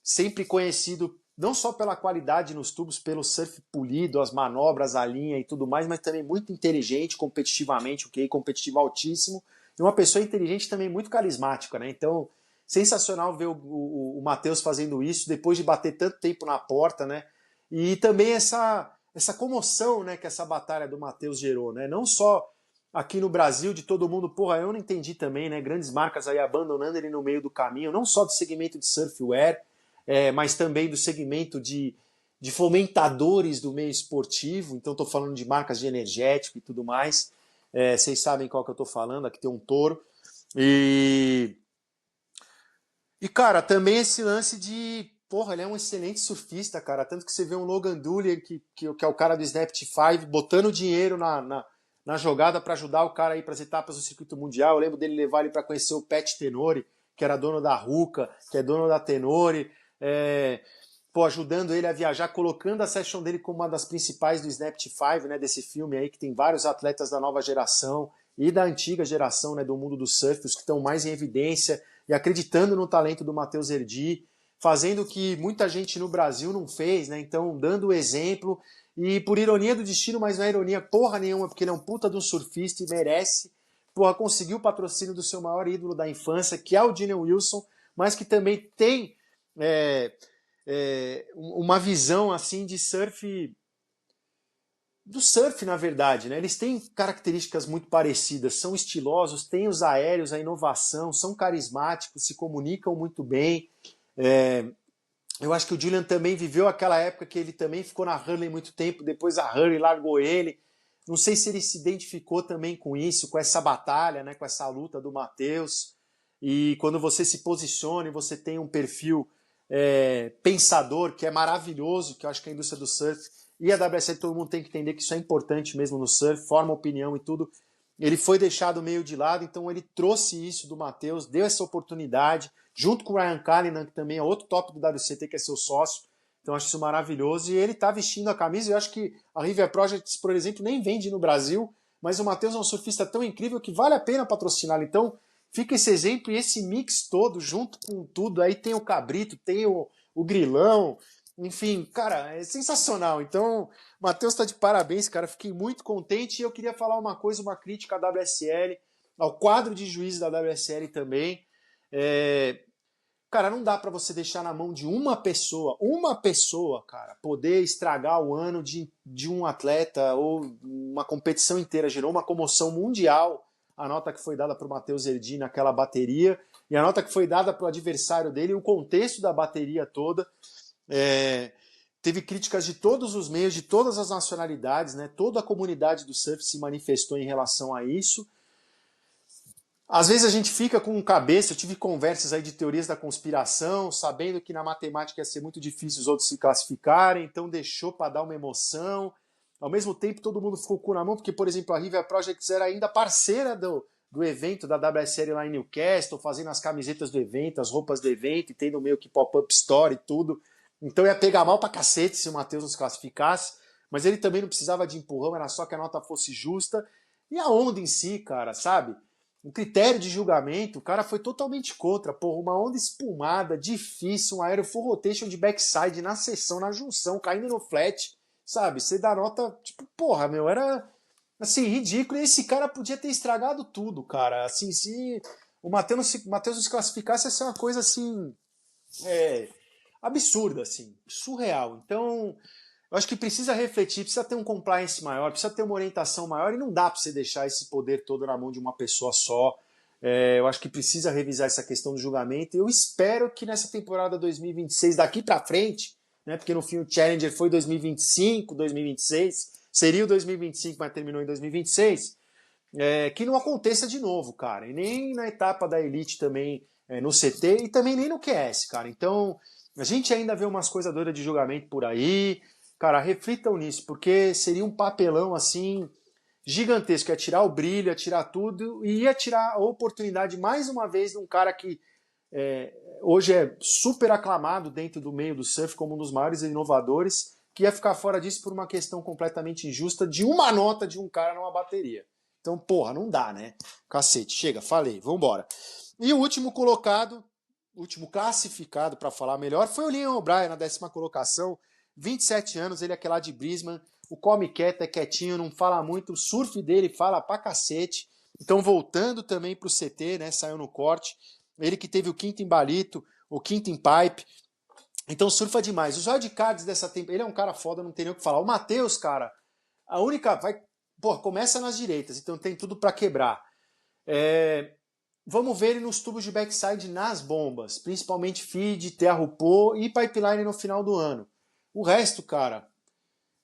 sempre conhecido não só pela qualidade nos tubos, pelo surf polido, as manobras, a linha e tudo mais, mas também muito inteligente competitivamente, o QI competitivo altíssimo, e uma pessoa inteligente também muito carismática, né? Então, sensacional ver o Matheus fazendo isso, depois de bater tanto tempo na porta, né? E também essa comoção, né, que essa batalha do Matheus gerou, né? Não só aqui no Brasil, de todo mundo, porra, eu não entendi também, né? Grandes marcas aí abandonando ele no meio do caminho, não só do segmento de surfwear, mas também do segmento de fomentadores do meio esportivo. Então estou falando de marcas de energético e tudo mais. Vocês sabem qual que eu estou falando, aqui tem um touro. E, cara, também esse lance de... Porra, ele é um excelente surfista, cara. Tanto que você vê um Logan Dooley, que é o cara do Snapchat 5, botando dinheiro na jogada para ajudar o cara aí para as etapas do circuito mundial. Eu lembro dele levar ele para conhecer o Pat Tenore, que era dono da Ruka, que é dono da Tenore. Ajudando ele a viajar, colocando a session dele como uma das principais do Snapchat 5, né, desse filme aí, que tem vários atletas da nova geração e da antiga geração, né, do mundo do surf, os que estão mais em evidência, e acreditando no talento do Matheus Erdi, fazendo o que muita gente no Brasil não fez, né? Então dando o exemplo, e por ironia do destino, mas não é ironia porra nenhuma, porque ele é um puta de um surfista e merece, conseguiu o patrocínio do seu maior ídolo da infância, que é o Dylan Wilson, mas que também tem uma visão assim de surf, do surf, na verdade, né? Eles têm características muito parecidas, são estilosos, têm os aéreos, a inovação, são carismáticos, se comunicam muito bem. Eu acho que o Julian também viveu aquela época que ele também ficou na Hurley muito tempo, depois a Hurley largou ele. Não sei se ele se identificou também com isso, com essa batalha, né? Com essa luta do Matheus. E quando você se posiciona e você tem um perfil pensador, que é maravilhoso, que eu acho que a indústria do surf e a WSL, todo mundo tem que entender que isso é importante mesmo no surf, forma opinião e tudo. ele foi deixado meio de lado, então ele trouxe isso do Matheus, deu essa oportunidade, junto com o Ryan Callinan, que também é outro top do WCT, que é seu sócio. Então acho isso maravilhoso. E ele tá vestindo a camisa, e eu acho que a River Projects, por exemplo, nem vende no Brasil, mas o Matheus é um surfista tão incrível que vale a pena patrociná-lo. Então fica esse exemplo e esse mix todo, junto com tudo. Aí tem o Cabrito, tem o Grilão, enfim, cara, é sensacional. Então, Matheus tá de parabéns, cara. Fiquei muito contente. E eu queria falar uma coisa, uma crítica à WSL, ao quadro de juízes da WSL também. Cara, não dá pra você deixar na mão de uma pessoa, cara, poder estragar o ano de um atleta ou uma competição inteira. Gerou uma comoção mundial a nota que foi dada pro Matheus Erdi naquela bateria e a nota que foi dada pro adversário dele, o contexto da bateria toda. Teve críticas de todos os meios, de todas as nacionalidades, né? Toda a comunidade do surf se manifestou em relação a isso. Às vezes a gente fica com cabeça, eu tive conversas aí de teorias da conspiração, sabendo que na matemática ia ser muito difícil os outros se classificarem, então deixou para dar uma emoção. Ao mesmo tempo todo mundo ficou com o cu na mão, porque, por exemplo, a River Projects era ainda parceira do evento da WSL lá em Newcastle, fazendo as camisetas do evento, as roupas do evento, e tendo meio que pop-up store e tudo. Então ia pegar mal pra cacete se o Matheus não se classificasse, mas ele também não precisava de empurrão, era só que a nota fosse justa. E a onda em si, cara, sabe? O critério de julgamento, o cara foi totalmente contra. Porra, uma onda espumada, difícil, um aero full rotation de backside na seção, na junção, caindo no flat, sabe? Você dá nota, tipo, porra, meu, era assim, ridículo. E esse cara podia ter estragado tudo, cara. Assim, se o Matheus não se classificasse, ia ser uma coisa assim, absurda, assim, surreal. Então, eu acho que precisa refletir, precisa ter um compliance maior, precisa ter uma orientação maior e não dá para você deixar esse poder todo na mão de uma pessoa só. Eu acho que precisa revisar essa questão do julgamento. Eu espero que nessa temporada 2026, daqui para frente, né, porque no fim o Challenger foi 2025, 2026, seria o 2025, mas terminou em 2026, que não aconteça de novo, cara. E nem na etapa da Elite também, no CT, e também nem no QS, cara. Então, a gente ainda vê umas coisas doidas de julgamento por aí. Cara, reflitam nisso, porque seria um papelão assim gigantesco, ia tirar o brilho, ia tirar tudo e ia tirar a oportunidade mais uma vez de um cara que hoje é super aclamado dentro do meio do surf como um dos maiores inovadores, que ia ficar fora disso por uma questão completamente injusta de uma nota de um cara numa bateria. Então, porra, não dá, né? Cacete, chega, falei, vambora. E o último colocado, último classificado, para falar melhor, foi o Liam O'Brien na 10ª colocação. 27 anos, ele é aquele lá de Brisbane, o come quieto, é quietinho, não fala muito, o surf dele fala pra cacete. Então, voltando também pro CT, né, saiu no corte, ele que teve o quinto em Balito, o quinto em Pipe, então surfa demais. Os wildcards dessa temporada, ele é um cara foda, não tem nem o que falar. O Matheus, cara, a única, começa nas direitas, então tem tudo pra quebrar. Vamos ver ele nos tubos de backside nas bombas, principalmente feed, terra rupô e pipeline no final do ano. O resto, cara,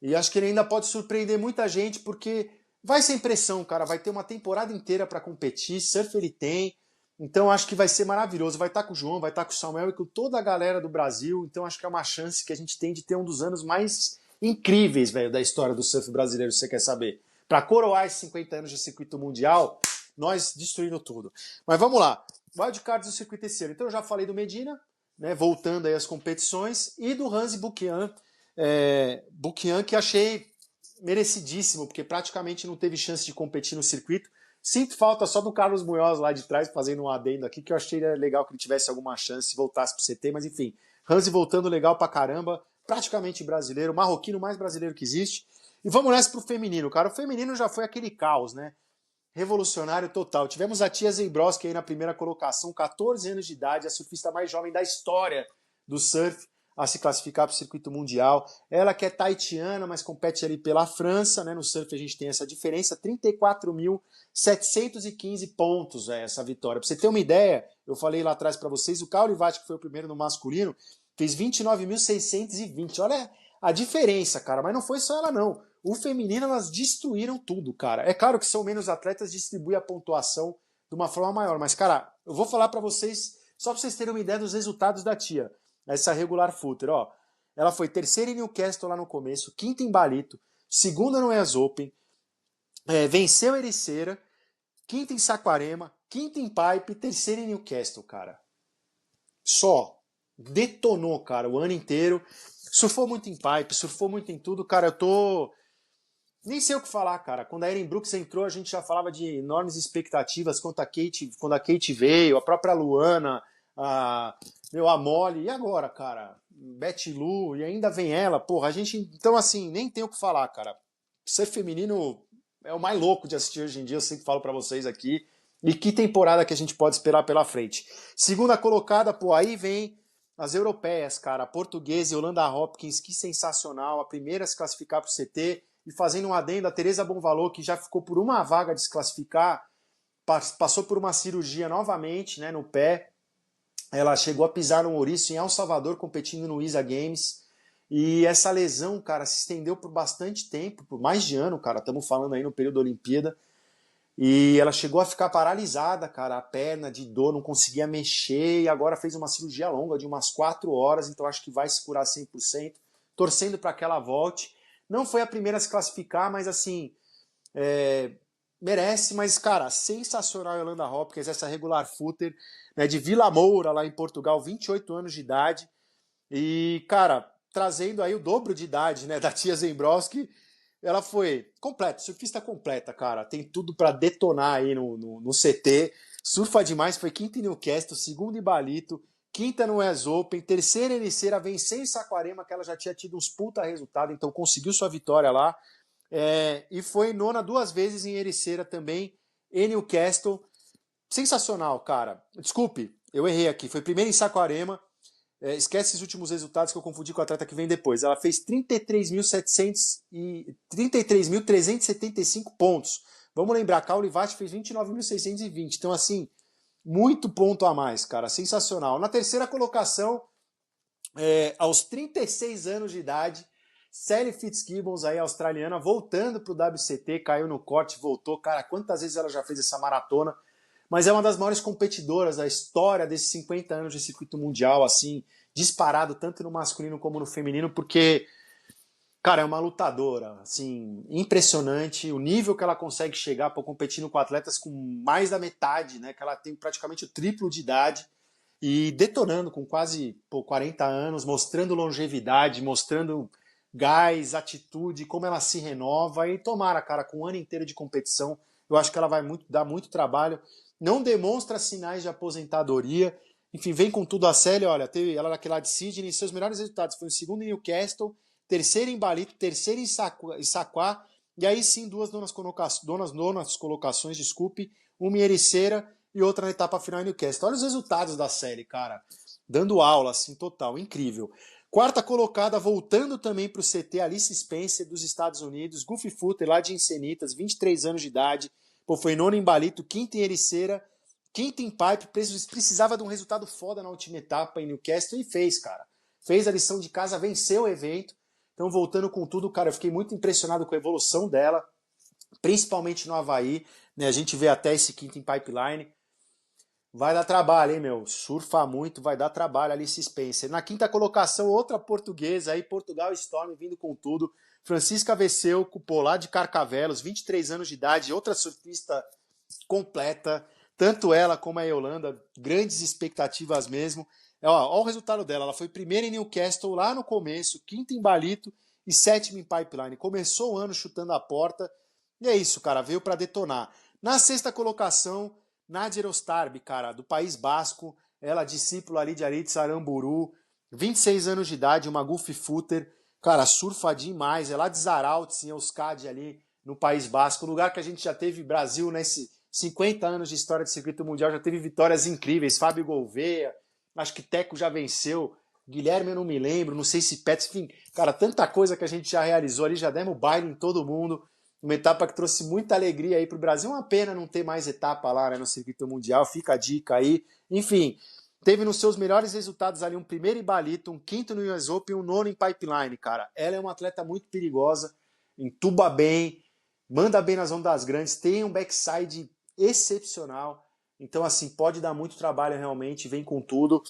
e acho que ele ainda pode surpreender muita gente, porque vai sem pressão, cara, vai ter uma temporada inteira para competir, surf ele tem, então acho que vai ser maravilhoso, vai estar com o João, vai estar com o Samuel e com toda a galera do Brasil, então acho que é uma chance que a gente tem de ter um dos anos mais incríveis, velho, da história do surf brasileiro, se você quer saber. Para coroar esses 50 anos de circuito mundial, nós destruindo tudo. Mas vamos lá, wildcards do circuito esse ano. Então eu já falei do Medina, né, voltando aí às competições, e do Hansi Bukian, Bukian que achei merecidíssimo, porque praticamente não teve chance de competir no circuito. Sinto falta só do Carlos Munhoz lá de trás, fazendo um adendo aqui, que eu achei legal que ele tivesse alguma chance se voltasse pro CT, mas enfim, Hansi voltando legal pra caramba, praticamente brasileiro, marroquino mais brasileiro que existe. E vamos nessa pro feminino, cara. O feminino já foi aquele caos, né? Revolucionário total. Tivemos a Tia Zembroski aí na primeira colocação, 14 anos de idade, a surfista mais jovem da história do surf a se classificar para o circuito mundial. Ela que é taitiana, mas compete ali pela França, né? No surf a gente tem essa diferença, 34.715 pontos essa vitória. Para você ter uma ideia, eu falei lá atrás para vocês, o Caolivati, que foi o primeiro no masculino, fez 29.620. Olha a diferença, cara, mas não foi só ela não. O feminino, elas destruíram tudo, cara. É claro que são menos atletas, distribui a pontuação de uma forma maior. Mas, cara, eu vou falar pra vocês, só pra vocês terem uma ideia dos resultados da Tia. Essa regular footer, ó. Ela foi terceira em Newcastle lá no começo, quinta em Balito, segunda no US Open, venceu a Ericeira, quinta em Saquarema, quinta em Pipe, terceira em Newcastle, cara. Só. Detonou, cara, o ano inteiro. Surfou muito em Pipe, surfou muito em tudo. Cara, eu tô... Nem sei o que falar, cara. Quando a Erin Brooks entrou, a gente já falava de enormes expectativas quando a Kate veio, a própria Luana, a Molly. E agora, cara? Betty Lou, e ainda vem ela. Porra, a gente... Então, assim, nem tem o que falar, cara. Ser feminino é o mais louco de assistir hoje em dia, eu sempre falo pra vocês aqui. E que temporada que a gente pode esperar pela frente. Segunda colocada, pô, aí vem as europeias, cara. A portuguesa e Holanda Hopkins, que sensacional. A primeira a se classificar pro CT. E fazendo um adendo, a Teresa Bonvalor, que já ficou por uma vaga de se classificar, passou por uma cirurgia novamente, né, no pé. Ela chegou a pisar no ouriço em El Salvador, competindo no ISA Games. E essa lesão, cara, se estendeu por bastante tempo, por mais de ano, cara. Estamos falando aí no período da Olimpíada. E ela chegou a ficar paralisada, cara, a perna de dor, não conseguia mexer. E agora fez uma cirurgia longa de umas 4 horas, então acho que vai se curar 100%. Torcendo para que ela volte. Não foi a primeira a se classificar, mas assim, merece. Mas, cara, sensacional a Holanda Hopkins, essa regular footer, né, de Vila Moura, lá em Portugal, 28 anos de idade. E, cara, trazendo aí o dobro de idade, né, da Tia Zembrowski, ela foi completa, surfista completa, cara. Tem tudo para detonar aí no CT. Surfa demais, foi quinta em Newcastle, segunda em Balito, quinta no US Open, terceira em Ericeira, venceu em Saquarema, que ela já tinha tido uns puta resultado, então conseguiu sua vitória lá. E foi nona 2 vezes em Ericeira também, em Newcastle. Sensacional, cara. Desculpe, eu errei aqui. Foi primeiro em Saquarema. Esquece esses últimos resultados que eu confundi com o atleta que vem depois. Ela fez 33.375 pontos. Vamos lembrar, a Cauli Vatti fez 29.620. Então, assim, muito ponto a mais, cara. Sensacional. Na terceira colocação, aos 36 anos de idade, Sally Fitzgibbons, aí, australiana, voltando pro WCT, caiu no corte, voltou. Cara, quantas vezes ela já fez essa maratona? Mas é uma das maiores competidoras da história desses 50 anos de circuito mundial, assim, disparado tanto no masculino como no feminino, porque, cara, é uma lutadora, assim, impressionante o nível que ela consegue chegar para competindo com atletas com mais da metade, né, que ela tem praticamente o triplo de idade e detonando com quase 40 anos, mostrando longevidade, mostrando gás, atitude, como ela se renova e tomara, cara, com um ano inteiro de competição, eu acho que ela vai dar muito trabalho. Não demonstra sinais de aposentadoria. Enfim, vem com tudo a sério. Olha, teve ela naquela de Sydney, seus melhores resultados foi o segundo em Newcastle, terceiro em Balito, terceiro em Saquá, e aí sim duas nonas colocações, desculpe, uma em Ericeira e outra na etapa final em Newcastle. Olha os resultados da série, cara. Dando aula, assim, total, incrível. Quarta colocada, voltando também para o CT, Alice Spencer, dos Estados Unidos, Goofy Footer, lá de Encenitas, 23 anos de idade. Pô, foi nono em Balito, quinta em Ericeira, quinta em Pipe, precisava de um resultado foda na última etapa em Newcastle e fez, cara. Fez a lição de casa, venceu o evento. Então, voltando com tudo, cara, eu fiquei muito impressionado com a evolução dela, principalmente no Havaí, né? A gente vê até esse quinto em Pipeline. Vai dar trabalho, hein, meu? Surfa muito, vai dar trabalho, Alice Spencer. Na quinta colocação, outra portuguesa aí, Portugal Storm vindo com tudo. Francisca Vesselco, pô, lá de Carcavelos, 23 anos de idade, outra surfista completa. Tanto ela como a Yolanda, grandes expectativas mesmo. Olha o resultado dela, ela foi primeira em Newcastle lá no começo, quinta em Balito e sétima em Pipeline. Começou o ano chutando a porta e é isso, cara, veio para detonar. Na sexta colocação, Nadia Ostarbi, cara, do País Basco, ela discípula ali de Aritz Aramburu, 26 anos de idade, uma Goofy Footer, cara, surfa demais, é lá de Zarautz, em Euskadi ali, no País Basco, lugar que a gente já teve Brasil nesse 50 anos de história de circuito mundial, já teve vitórias incríveis, Fábio Gouveia, acho que Teco já venceu, Guilherme eu não me lembro, não sei se Pets, enfim, cara, tanta coisa que a gente já realizou ali, já demos baile em todo mundo, uma etapa que trouxe muita alegria aí pro Brasil, uma pena não ter mais etapa lá, né, no circuito mundial, fica a dica aí, enfim, teve nos seus melhores resultados ali um primeiro em Balito, um quinto no US Open e um nono em Pipeline, cara, ela é uma atleta muito perigosa, entuba bem, manda bem nas ondas grandes, tem um backside excepcional, então assim, pode dar muito trabalho realmente, vem com tudo.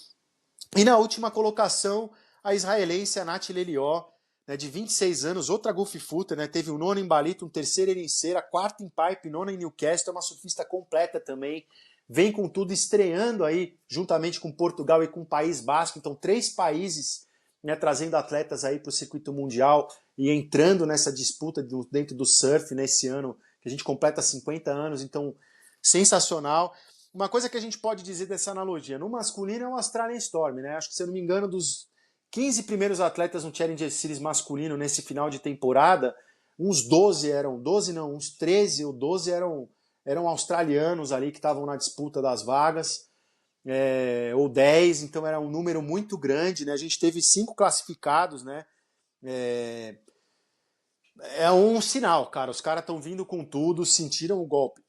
E na última colocação, a israelense, a Nath Lelió, né, de 26 anos, outra Gulf Footer, né, teve um nono em Balito, um terceiro em Ericeira, quarto em Pipe, nona em Newcastle, é uma surfista completa também, vem com tudo, estreando aí, juntamente com Portugal e com o País Basco, então 3 países, né, trazendo atletas aí para o circuito mundial e entrando nessa disputa dentro do surf nesse ano, que a gente completa 50 anos, então sensacional. Uma coisa que a gente pode dizer dessa analogia, no masculino é um Australian Storm, né? Acho que, se eu não me engano, dos 15 primeiros atletas no Challenger Series masculino nesse final de temporada, uns 12 eram, 12 não, uns 13 ou 12 eram australianos ali que estavam na disputa das vagas, ou 10, então era um número muito grande, né? A gente teve 5 classificados, né? É um sinal, cara, os caras estão vindo com tudo, sentiram o golpe,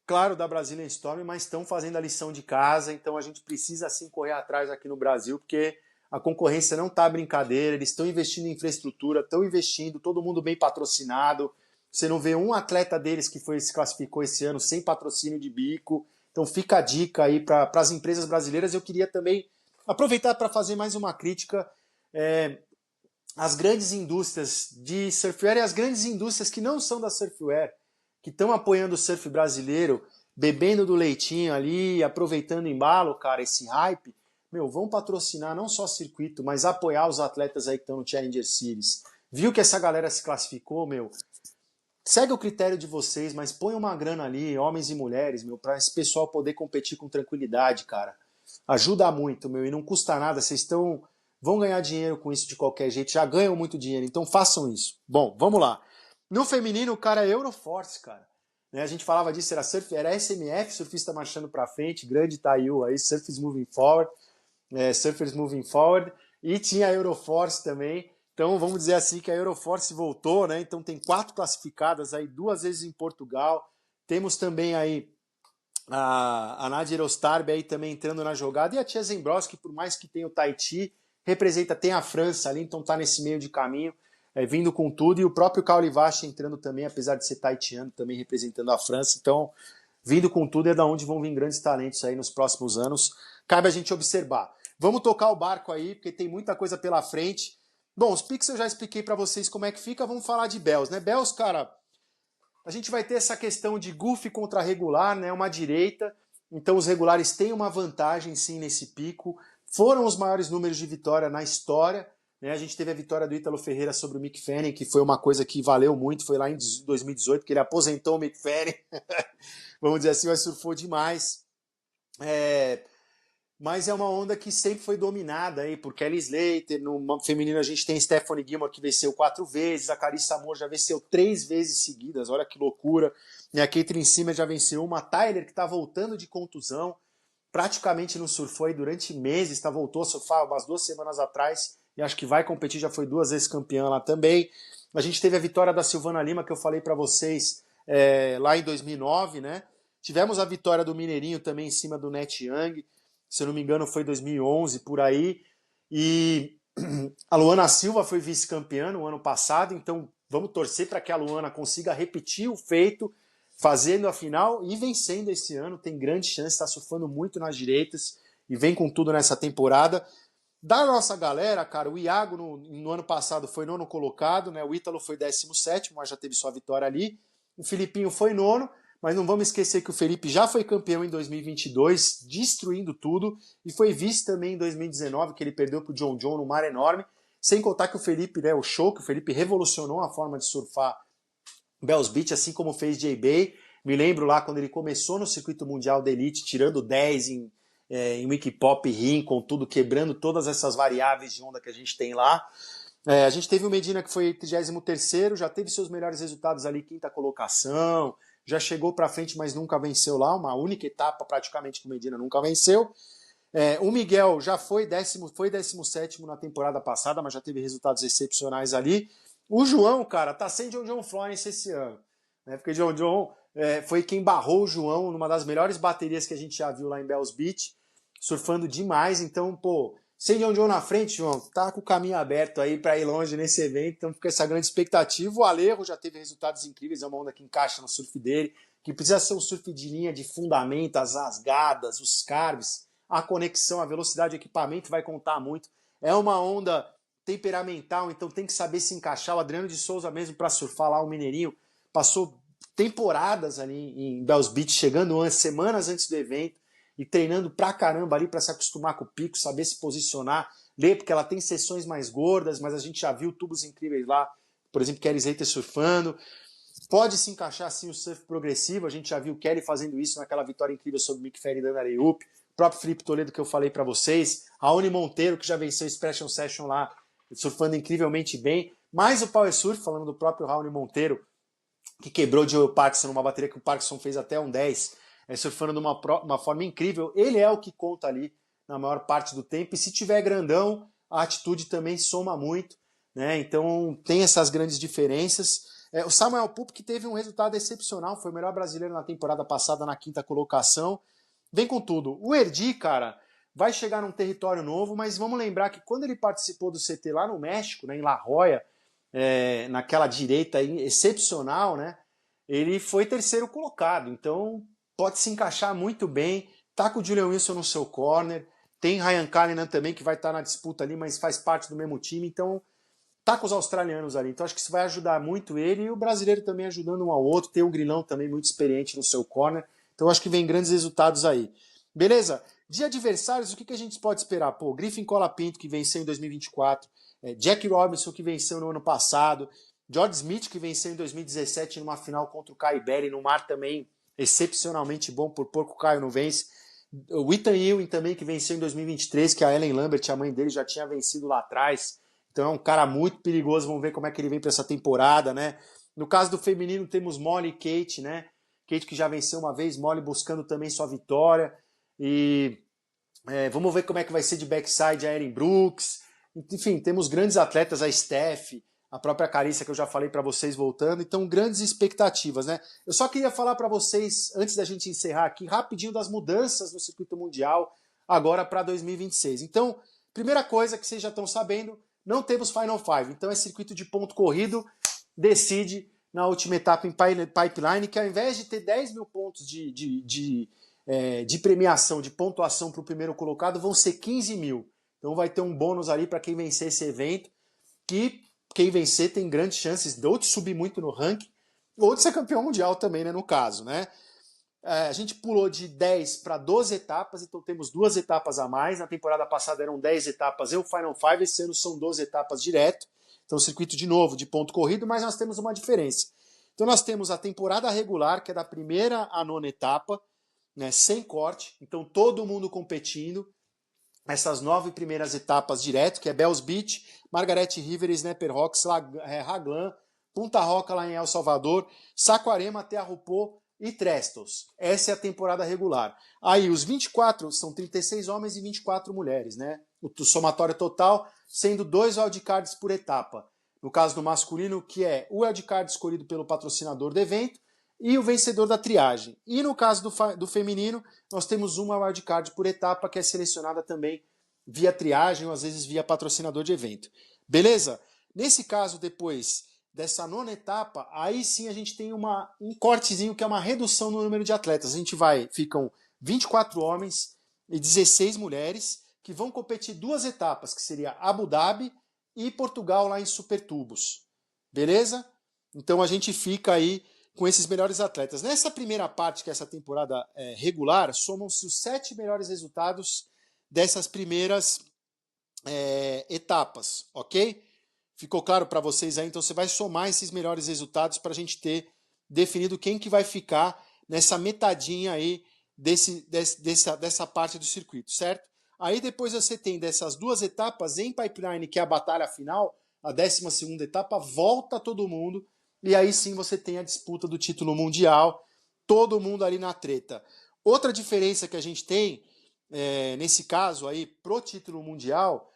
claro, da Brazilian Storm, mas estão fazendo a lição de casa, então a gente precisa sim correr atrás aqui no Brasil, porque a concorrência não está brincadeira, eles estão investindo em infraestrutura, estão investindo, todo mundo bem patrocinado, você não vê um atleta deles que se classificou esse ano sem patrocínio de bico, então fica a dica aí para as empresas brasileiras. Eu queria também aproveitar para fazer mais uma crítica às grandes indústrias de surfwear e às grandes indústrias que não são da surfwear, que estão apoiando o surf brasileiro, bebendo do leitinho ali, aproveitando o embalo, cara, esse hype, vão patrocinar não só o circuito, mas apoiar os atletas aí que estão no Challenger Series. Viu que essa galera se classificou, segue o critério de vocês, mas põe uma grana ali, homens e mulheres, para esse pessoal poder competir com tranquilidade, cara. Ajuda muito, e não custa nada, vão ganhar dinheiro com isso de qualquer jeito, já ganham muito dinheiro, então façam isso. Bom, vamos lá. No feminino, o cara é Euroforce, cara. Né, a gente falava disso, era SMF, surfista marchando pra frente, grande Taiyu aí, Surfers Moving Forward, Surfers Moving Forward, e tinha a Euroforce também. Então vamos dizer assim que a Euroforce voltou, né? Então tem 4 classificadas aí, 2 vezes em Portugal. Temos também aí a Nadia Erostarbe aí também entrando na jogada, e a Tia Zembroski, por mais que tenha o Tahiti, tem a França ali, então tá nesse meio de caminho, vindo com tudo, e o próprio Kaulivash entrando também, apesar de ser taitiano, também representando a França, então vindo com tudo é da onde vão vir grandes talentos aí nos próximos anos, cabe a gente observar. Vamos tocar o barco aí, porque tem muita coisa pela frente. Bom, os picks eu já expliquei para vocês como é que fica, vamos falar de Bells, né? Bells, cara, a gente vai ter essa questão de Gulf contra regular, né? Uma direita, então os regulares têm uma vantagem sim nesse pico, foram os maiores números de vitória na história, né? A gente teve a vitória do Ítalo Ferreira sobre o Mick Fanning, que foi uma coisa que valeu muito, foi lá em 2018, que ele aposentou o Mick Fanning, vamos dizer assim, mas surfou demais. Mas é uma onda que sempre foi dominada aí por Kelly Slater. No feminino a gente tem Stephanie Gilmore, que venceu 4 vezes, a Carissa Moore já venceu 3 vezes seguidas, olha que loucura, e a Caitlin Simmer já venceu uma, Tyler, que está voltando de contusão, praticamente não surfou aí durante meses, voltou a surfar umas 2 semanas atrás, e acho que vai competir, já foi 2 vezes campeã lá também. A gente teve a vitória da Silvana Lima, que eu falei para vocês lá em 2009, né? Tivemos a vitória do Mineirinho também em cima do Net Young, se eu não me engano foi 2011, por aí, e a Luana Silva foi vice-campeã no ano passado, então vamos torcer para que a Luana consiga repetir o feito, fazendo a final e vencendo esse ano, tem grande chance, está surfando muito nas direitas e vem com tudo nessa temporada. Da nossa galera, cara, o Iago no ano passado foi 9º colocado, né? O Ítalo foi 17º, mas já teve sua vitória ali. O Filipinho foi 9º, mas não vamos esquecer que o Felipe já foi campeão em 2022, destruindo tudo, e foi vice também em 2019, que ele perdeu para o John John no Mar Enorme, sem contar que o Felipe, né, que o Felipe revolucionou a forma de surfar Bells Beach, assim como fez J-Bay. Me lembro lá quando ele começou no circuito mundial da Elite, tirando 10 em Wikipop, Rincon, tudo, quebrando todas essas variáveis de onda que a gente tem lá. A gente teve o Medina, que foi 33º, já teve seus melhores resultados ali, 5ª colocação, já chegou para frente, mas nunca venceu lá, uma única etapa praticamente que o Medina nunca venceu. O Miguel já foi 17º na temporada passada, mas já teve resultados excepcionais ali. O João, cara, tá sem John John Florence esse ano, né? Porque John John foi quem barrou o João numa das melhores baterias que a gente já viu lá em Bells Beach, surfando demais. Então, sem John John na frente, João, tá com o caminho aberto aí para ir longe nesse evento, então fica essa grande expectativa. O Alejo já teve resultados incríveis, é uma onda que encaixa no surf dele, que precisa ser um surf de linha de fundamento, as rasgadas, os carves, a conexão, a velocidade do equipamento vai contar muito. É uma onda temperamental, então tem que saber se encaixar. O Adriano de Souza mesmo para surfar lá o Mineirinho, passou temporadas ali em Bells Beach, chegando semanas antes do evento e treinando pra caramba ali para se acostumar com o pico, saber se posicionar, ler, porque ela tem sessões mais gordas, mas a gente já viu tubos incríveis lá, por exemplo, Kelly Slater surfando. Pode se encaixar sim o surf progressivo, a gente já viu o Kelly fazendo isso naquela vitória incrível sobre o Mick Ferry dando areiup, o próprio Felipe Toledo que eu falei para vocês, a Oni Monteiro que já venceu o Expression Session lá, surfando incrivelmente bem, mais o Power Surf, falando do próprio Raoni Monteiro, que quebrou o Joe Parkinson numa bateria que o Parkinson fez até um 10, surfando de uma forma incrível. Ele é o que conta ali na maior parte do tempo, e se tiver grandão, a atitude também soma muito, né? Então tem essas grandes diferenças. O Samuel Pup, que teve um resultado excepcional, foi o melhor brasileiro na temporada passada na 5ª colocação, vem com tudo. O Erdi, cara, vai chegar num território novo, mas vamos lembrar que quando ele participou do CT lá no México, né, em La Jolla, naquela direita aí, excepcional, né, ele foi 3º colocado, então pode se encaixar muito bem, tá com o Julian Wilson no seu corner, tem Ryan Callinan também que vai estar na disputa ali, mas faz parte do mesmo time, então tá com os australianos ali, então acho que isso vai ajudar muito ele, e o brasileiro também ajudando um ao outro, tem o Grilão também muito experiente no seu corner, então acho que vem grandes resultados aí. Beleza? De adversários, o que a gente pode esperar? Pô, Griffin Colapinto, que venceu em 2024, Jack Robinson, que venceu no ano passado, George Smith, que venceu em 2017 numa final contra o Kai Berry, no mar também excepcionalmente bom, por pouco o Caio não vence. O Ethan Ewing também, que venceu em 2023, que a Ellen Lambert, a mãe dele, já tinha vencido lá atrás. Então é um cara muito perigoso, vamos ver como é que ele vem para essa temporada, né? No caso do feminino temos Molly e Kate, né? Kate que já venceu uma vez, Molly buscando também sua vitória. E vamos ver como é que vai ser de backside a Erin Brooks. Enfim, temos grandes atletas, a Steph, a própria Carissa que eu já falei para vocês voltando. Então, grandes expectativas, né? Eu só queria falar para vocês, antes da gente encerrar aqui, rapidinho das mudanças no circuito mundial agora para 2026. Então, primeira coisa que vocês já estão sabendo, não temos Final Five. Então, é circuito de ponto corrido, decide na última etapa em Pipeline, que ao invés de ter 10 mil pontos de premiação, de pontuação para o primeiro colocado, vão ser 15 mil. Então vai ter um bônus ali para quem vencer esse evento, que quem vencer tem grandes chances ou de subir muito no ranking, ou de ser campeão mundial também, né, no caso, né? A gente pulou de 10 para 12 etapas, então temos 2 etapas a mais. Na temporada passada eram 10 etapas e o Final Five, esse ano são 12 etapas direto. Então circuito de novo, de ponto corrido, mas nós temos uma diferença. Então nós temos a temporada regular, que é da primeira à 9ª etapa, né, sem corte, então todo mundo competindo, essas 9 primeiras etapas direto, que é Bells Beach, Margaret River, Snapper Rocks, Raglan, Punta Roca lá em El Salvador, Saquarema, Teahupó e Trestos. Essa é a temporada regular. Aí os 24 são 36 homens e 24 mulheres, né? O somatório total sendo 2 wildcards por etapa. No caso do masculino, que é o wildcard escolhido pelo patrocinador do evento, e o vencedor da triagem. E no caso do feminino, nós temos uma wildcard por etapa, que é selecionada também via triagem ou às vezes via patrocinador de evento. Beleza? Nesse caso, depois dessa 9ª etapa, aí sim a gente tem um cortezinho que é uma redução no número de atletas. Ficam 24 homens e 16 mulheres, que vão competir 2 etapas, que seria Abu Dhabi e Portugal lá em Supertubos. Beleza? Então a gente fica aí com esses melhores atletas. Nessa primeira parte, que é essa temporada regular, somam-se os 7 melhores resultados dessas primeiras etapas, ok? Ficou claro para vocês aí? Então você vai somar esses melhores resultados para a gente ter definido quem que vai ficar nessa metadinha aí dessa parte do circuito, certo? Aí depois você tem dessas 2 etapas em Pipeline, que é a batalha final, a 12ª etapa, volta todo mundo, e aí sim você tem a disputa do título mundial, todo mundo ali na treta. Outra diferença que a gente tem, nesse caso aí, pro título mundial,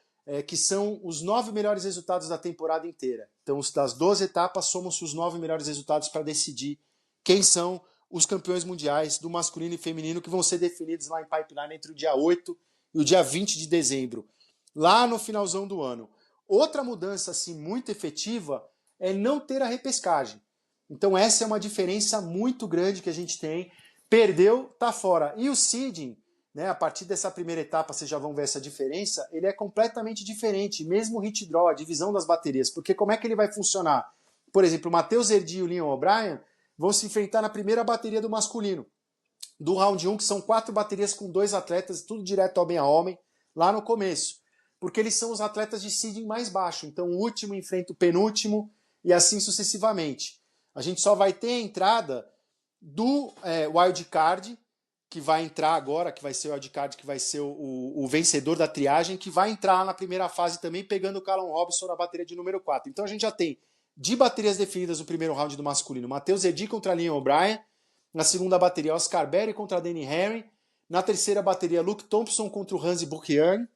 que são os 9 melhores resultados da temporada inteira. Então, das 12 etapas, somam-se os 9 melhores resultados para decidir quem são os campeões mundiais do masculino e feminino, que vão ser definidos lá em Pipeline entre o dia 8 e o dia 20 de dezembro, lá no finalzão do ano. Outra mudança assim, muito efetiva é não ter a repescagem. Então essa é uma diferença muito grande que a gente tem. Perdeu, tá fora. E o seeding, né, a partir dessa primeira etapa vocês já vão ver essa diferença, ele é completamente diferente, mesmo o hit draw, a divisão das baterias, porque como é que ele vai funcionar? Por exemplo, o Matheus Herdy e o Leon O'Brien vão se enfrentar na primeira bateria do masculino, do round 1, que são 4 baterias com 2 atletas, tudo direto homem a homem, lá no começo, porque eles são os atletas de seeding mais baixo, então o último enfrenta o penúltimo e assim sucessivamente. A gente só vai ter a entrada do wildcard, que vai entrar agora, que vai ser o wildcard, que vai ser o vencedor da triagem, que vai entrar na primeira fase também, pegando o Callum Robinson na bateria de número 4. Então a gente já tem, de baterias definidas no primeiro round do masculino, Matheus Herdy contra Leon O'Brien, na segunda bateria Oscar Berry contra Danny Henry, na terceira bateria Luke Thompson contra o Hansi Buchjörn,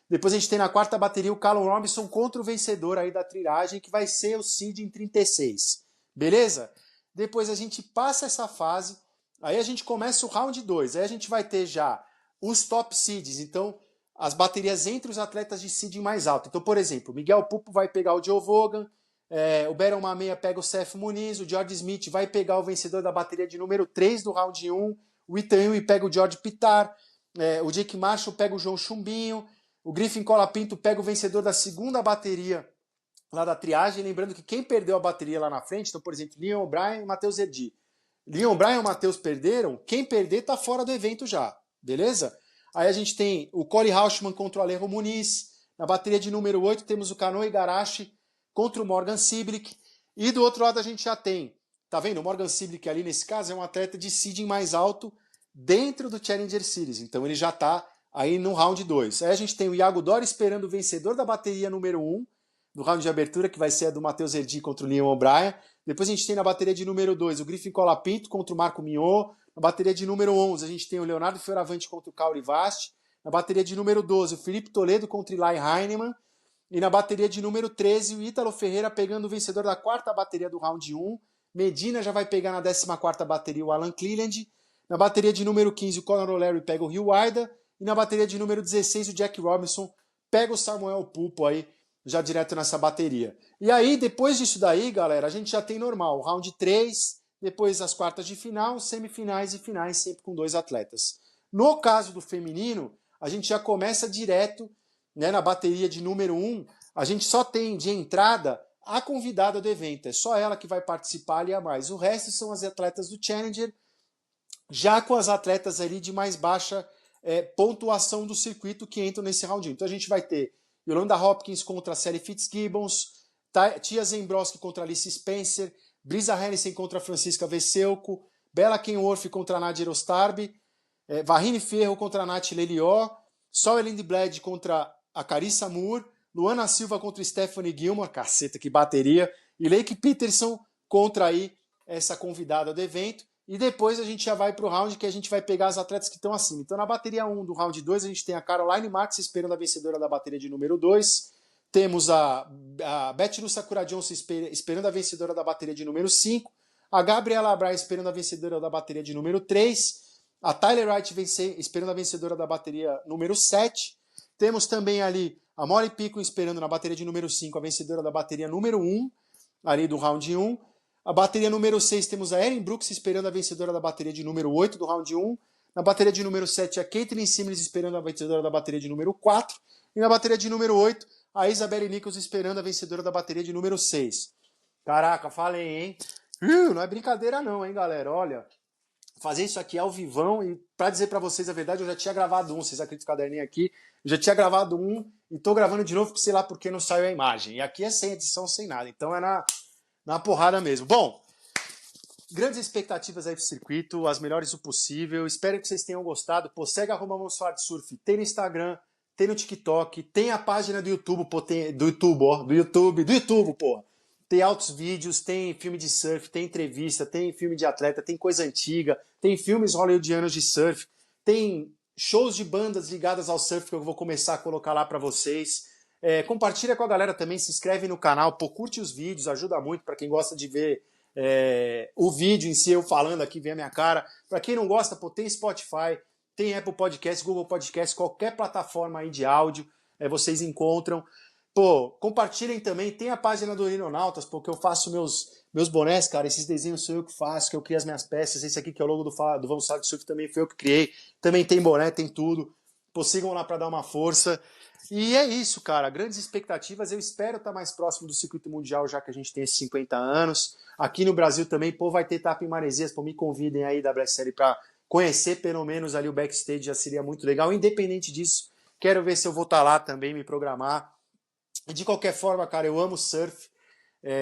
depois a gente tem na quarta bateria o Callum Robinson contra o vencedor aí da triagem, que vai ser o seed em 36. Beleza? Depois a gente passa essa fase, aí a gente começa o round 2, aí a gente vai ter já os top seeds, então as baterias entre os atletas de seed mais alto. Então, por exemplo, o Miguel Pupo vai pegar o Joe Vogan, o Baron Mameia pega o Seth Muniz, o George Smith vai pegar o vencedor da bateria de número 3 do round 1, o Ethan Ewing pega o George Pitar, o Jake Marshall pega o João Chumbinho, o Griffin Colapinto pega o vencedor da segunda bateria lá da triagem, lembrando que quem perdeu a bateria lá na frente, então, por exemplo, Leon O'Brien e Matheus Herdy. Leon O'Brien e o Matheus perderam, quem perder tá fora do evento já, beleza? Aí a gente tem o Corey Hauschman contra o Alejo Muniz, na bateria de número 8 temos o Kano Igarashi contra o Morgan Ciblic, e do outro lado a gente já tem, tá vendo? O Morgan Ciblic ali nesse caso é um atleta de seeding mais alto dentro do Challenger Series, então ele já tá aí no round 2. Aí a gente tem o Iago Dori esperando o vencedor da bateria número 1, do round de abertura, que vai ser a do Matheus Herdy contra o Leon O'Brien. Depois a gente tem na bateria de número 2 o Griffin Colapinto contra o Marco Mignot. Na bateria de número 11 a gente tem o Leonardo Fioravante contra o Kauri Vast. Na bateria de número 12 o Felipe Toledo contra o Eli Heinemann. E na bateria de número 13 o Ítalo Ferreira pegando o vencedor da quarta bateria do round 1. Medina já vai pegar na 14ª bateria o Alan Cleland. Na bateria de número 15 o Conor O'Leary pega o Rio Waida. E na bateria de número 16 o Jack Robinson pega o Samuel Pupo aí, já direto nessa bateria. E aí, depois disso daí, galera, a gente já tem normal, round 3, depois as quartas de final, semifinais e finais, sempre com 2 atletas. No caso do feminino, a gente já começa direto, né, na bateria de número 1, a gente só tem de entrada a convidada do evento, é só ela que vai participar ali a mais. O resto são as atletas do Challenger, já com as atletas ali de mais baixa pontuação do circuito que entram nesse round. Então a gente vai ter Yolanda Hopkins contra a Sally Fitzgibbons, Tia Zembroski contra Alice Spencer, Brisa Hennessy contra a Francisca Vesselco, Bella Kenworth contra a Nadia Rostarbi, Vahine Ferro contra a Nath Lelió, Sol Lindblad contra a Carissa Moore, Luana Silva contra Stephanie Gilmore, caceta que bateria, e Lake Peterson contra aí essa convidada do evento. E depois a gente já vai para o round que a gente vai pegar as atletas que estão acima. Então na bateria 1 do round 2 a gente tem a Caroline Marks esperando a vencedora da bateria de número 2. Temos a Bethelu Sakura Johnson esperando a vencedora da bateria de número 5. A Gabriela Abray esperando a vencedora da bateria de número 3. A Tyler Wright esperando a vencedora da bateria número 7. Temos também ali a Molly Pico esperando na bateria de número 5 a vencedora da bateria número 1, ali do round 1. A bateria número 6 temos a Erin Brooks esperando a vencedora da bateria de número 8 do round 1. Na bateria de número 7 a Caitlin Simmons esperando a vencedora da bateria de número 4. E na bateria de número 8 a Isabelle Nichols esperando a vencedora da bateria de número 6. Caraca, falei, hein? Não é brincadeira não, hein, galera? Olha, fazer isso aqui ao vivão e pra dizer pra vocês a verdade, eu já tinha gravado um, vocês acreditam no caderninho aqui, eu já tinha gravado um e tô gravando de novo porque sei lá porque não saiu a imagem. E aqui é sem edição, sem nada, então é na porrada mesmo. Bom, grandes expectativas aí pro circuito, as melhores o possível. Espero que vocês tenham gostado. Pô, segue @MãosForteSurf, tem no Instagram, tem no TikTok, tem a página do YouTube, pô, do YouTube, pô. Tem altos vídeos, tem filme de surf, tem entrevista, tem filme de atleta, tem coisa antiga, tem filmes hollywoodianos de surf, tem shows de bandas ligadas ao surf que eu vou começar a colocar lá pra vocês. Compartilha com a galera também, se inscreve no canal, pô, curte os vídeos, ajuda muito para quem gosta de ver o vídeo em si, eu falando aqui, ver a minha cara. Para quem não gosta, pô, tem Spotify, tem Apple Podcast, Google Podcast, qualquer plataforma aí de áudio, vocês encontram. pô, compartilhem também, tem a página do Rinonautas, porque eu faço meus bonés, cara, esses desenhos sou eu que faço, que eu crio as minhas peças, esse aqui que é o logo do Vamos Falar de Surf também foi eu que criei, também tem boné, tem tudo, pô, sigam lá pra dar uma força. E é isso, cara, grandes expectativas, eu espero estar mais próximo do circuito mundial, já que a gente tem esses 50 anos, aqui no Brasil também, pô, vai ter etapa em Maresias, pô, me convidem aí da WSL pra conhecer pelo menos ali o backstage, já seria muito legal, independente disso, quero ver se eu vou estar lá também, me programar. De qualquer forma, cara, eu amo surf,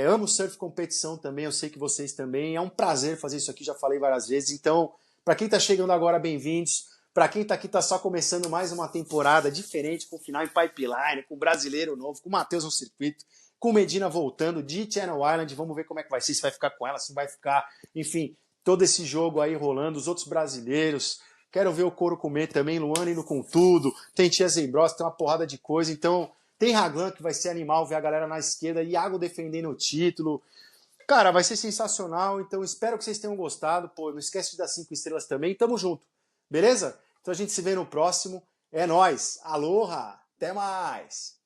amo surf competição também, eu sei que vocês também, é um prazer fazer isso aqui, já falei várias vezes, então, para quem tá chegando agora, bem-vindos, para quem tá aqui, tá só começando mais uma temporada diferente, com final em pipeline, com brasileiro novo, com o Matheus no circuito, com o Medina voltando de Channel Island, vamos ver como é que vai ser, se vai ficar com ela, se não vai ficar, enfim, todo esse jogo aí rolando, os outros brasileiros, quero ver o couro comer também, Luana indo com tudo, tem Tia Zembros, tem uma porrada de coisa, então... Tem Raglan, que vai ser animal ver a galera na esquerda, Iago defendendo o título. Cara, vai ser sensacional, então espero que vocês tenham gostado. Pô, não esquece de dar 5 estrelas também, tamo junto, beleza? Então a gente se vê no próximo. É nóis, aloha, até mais!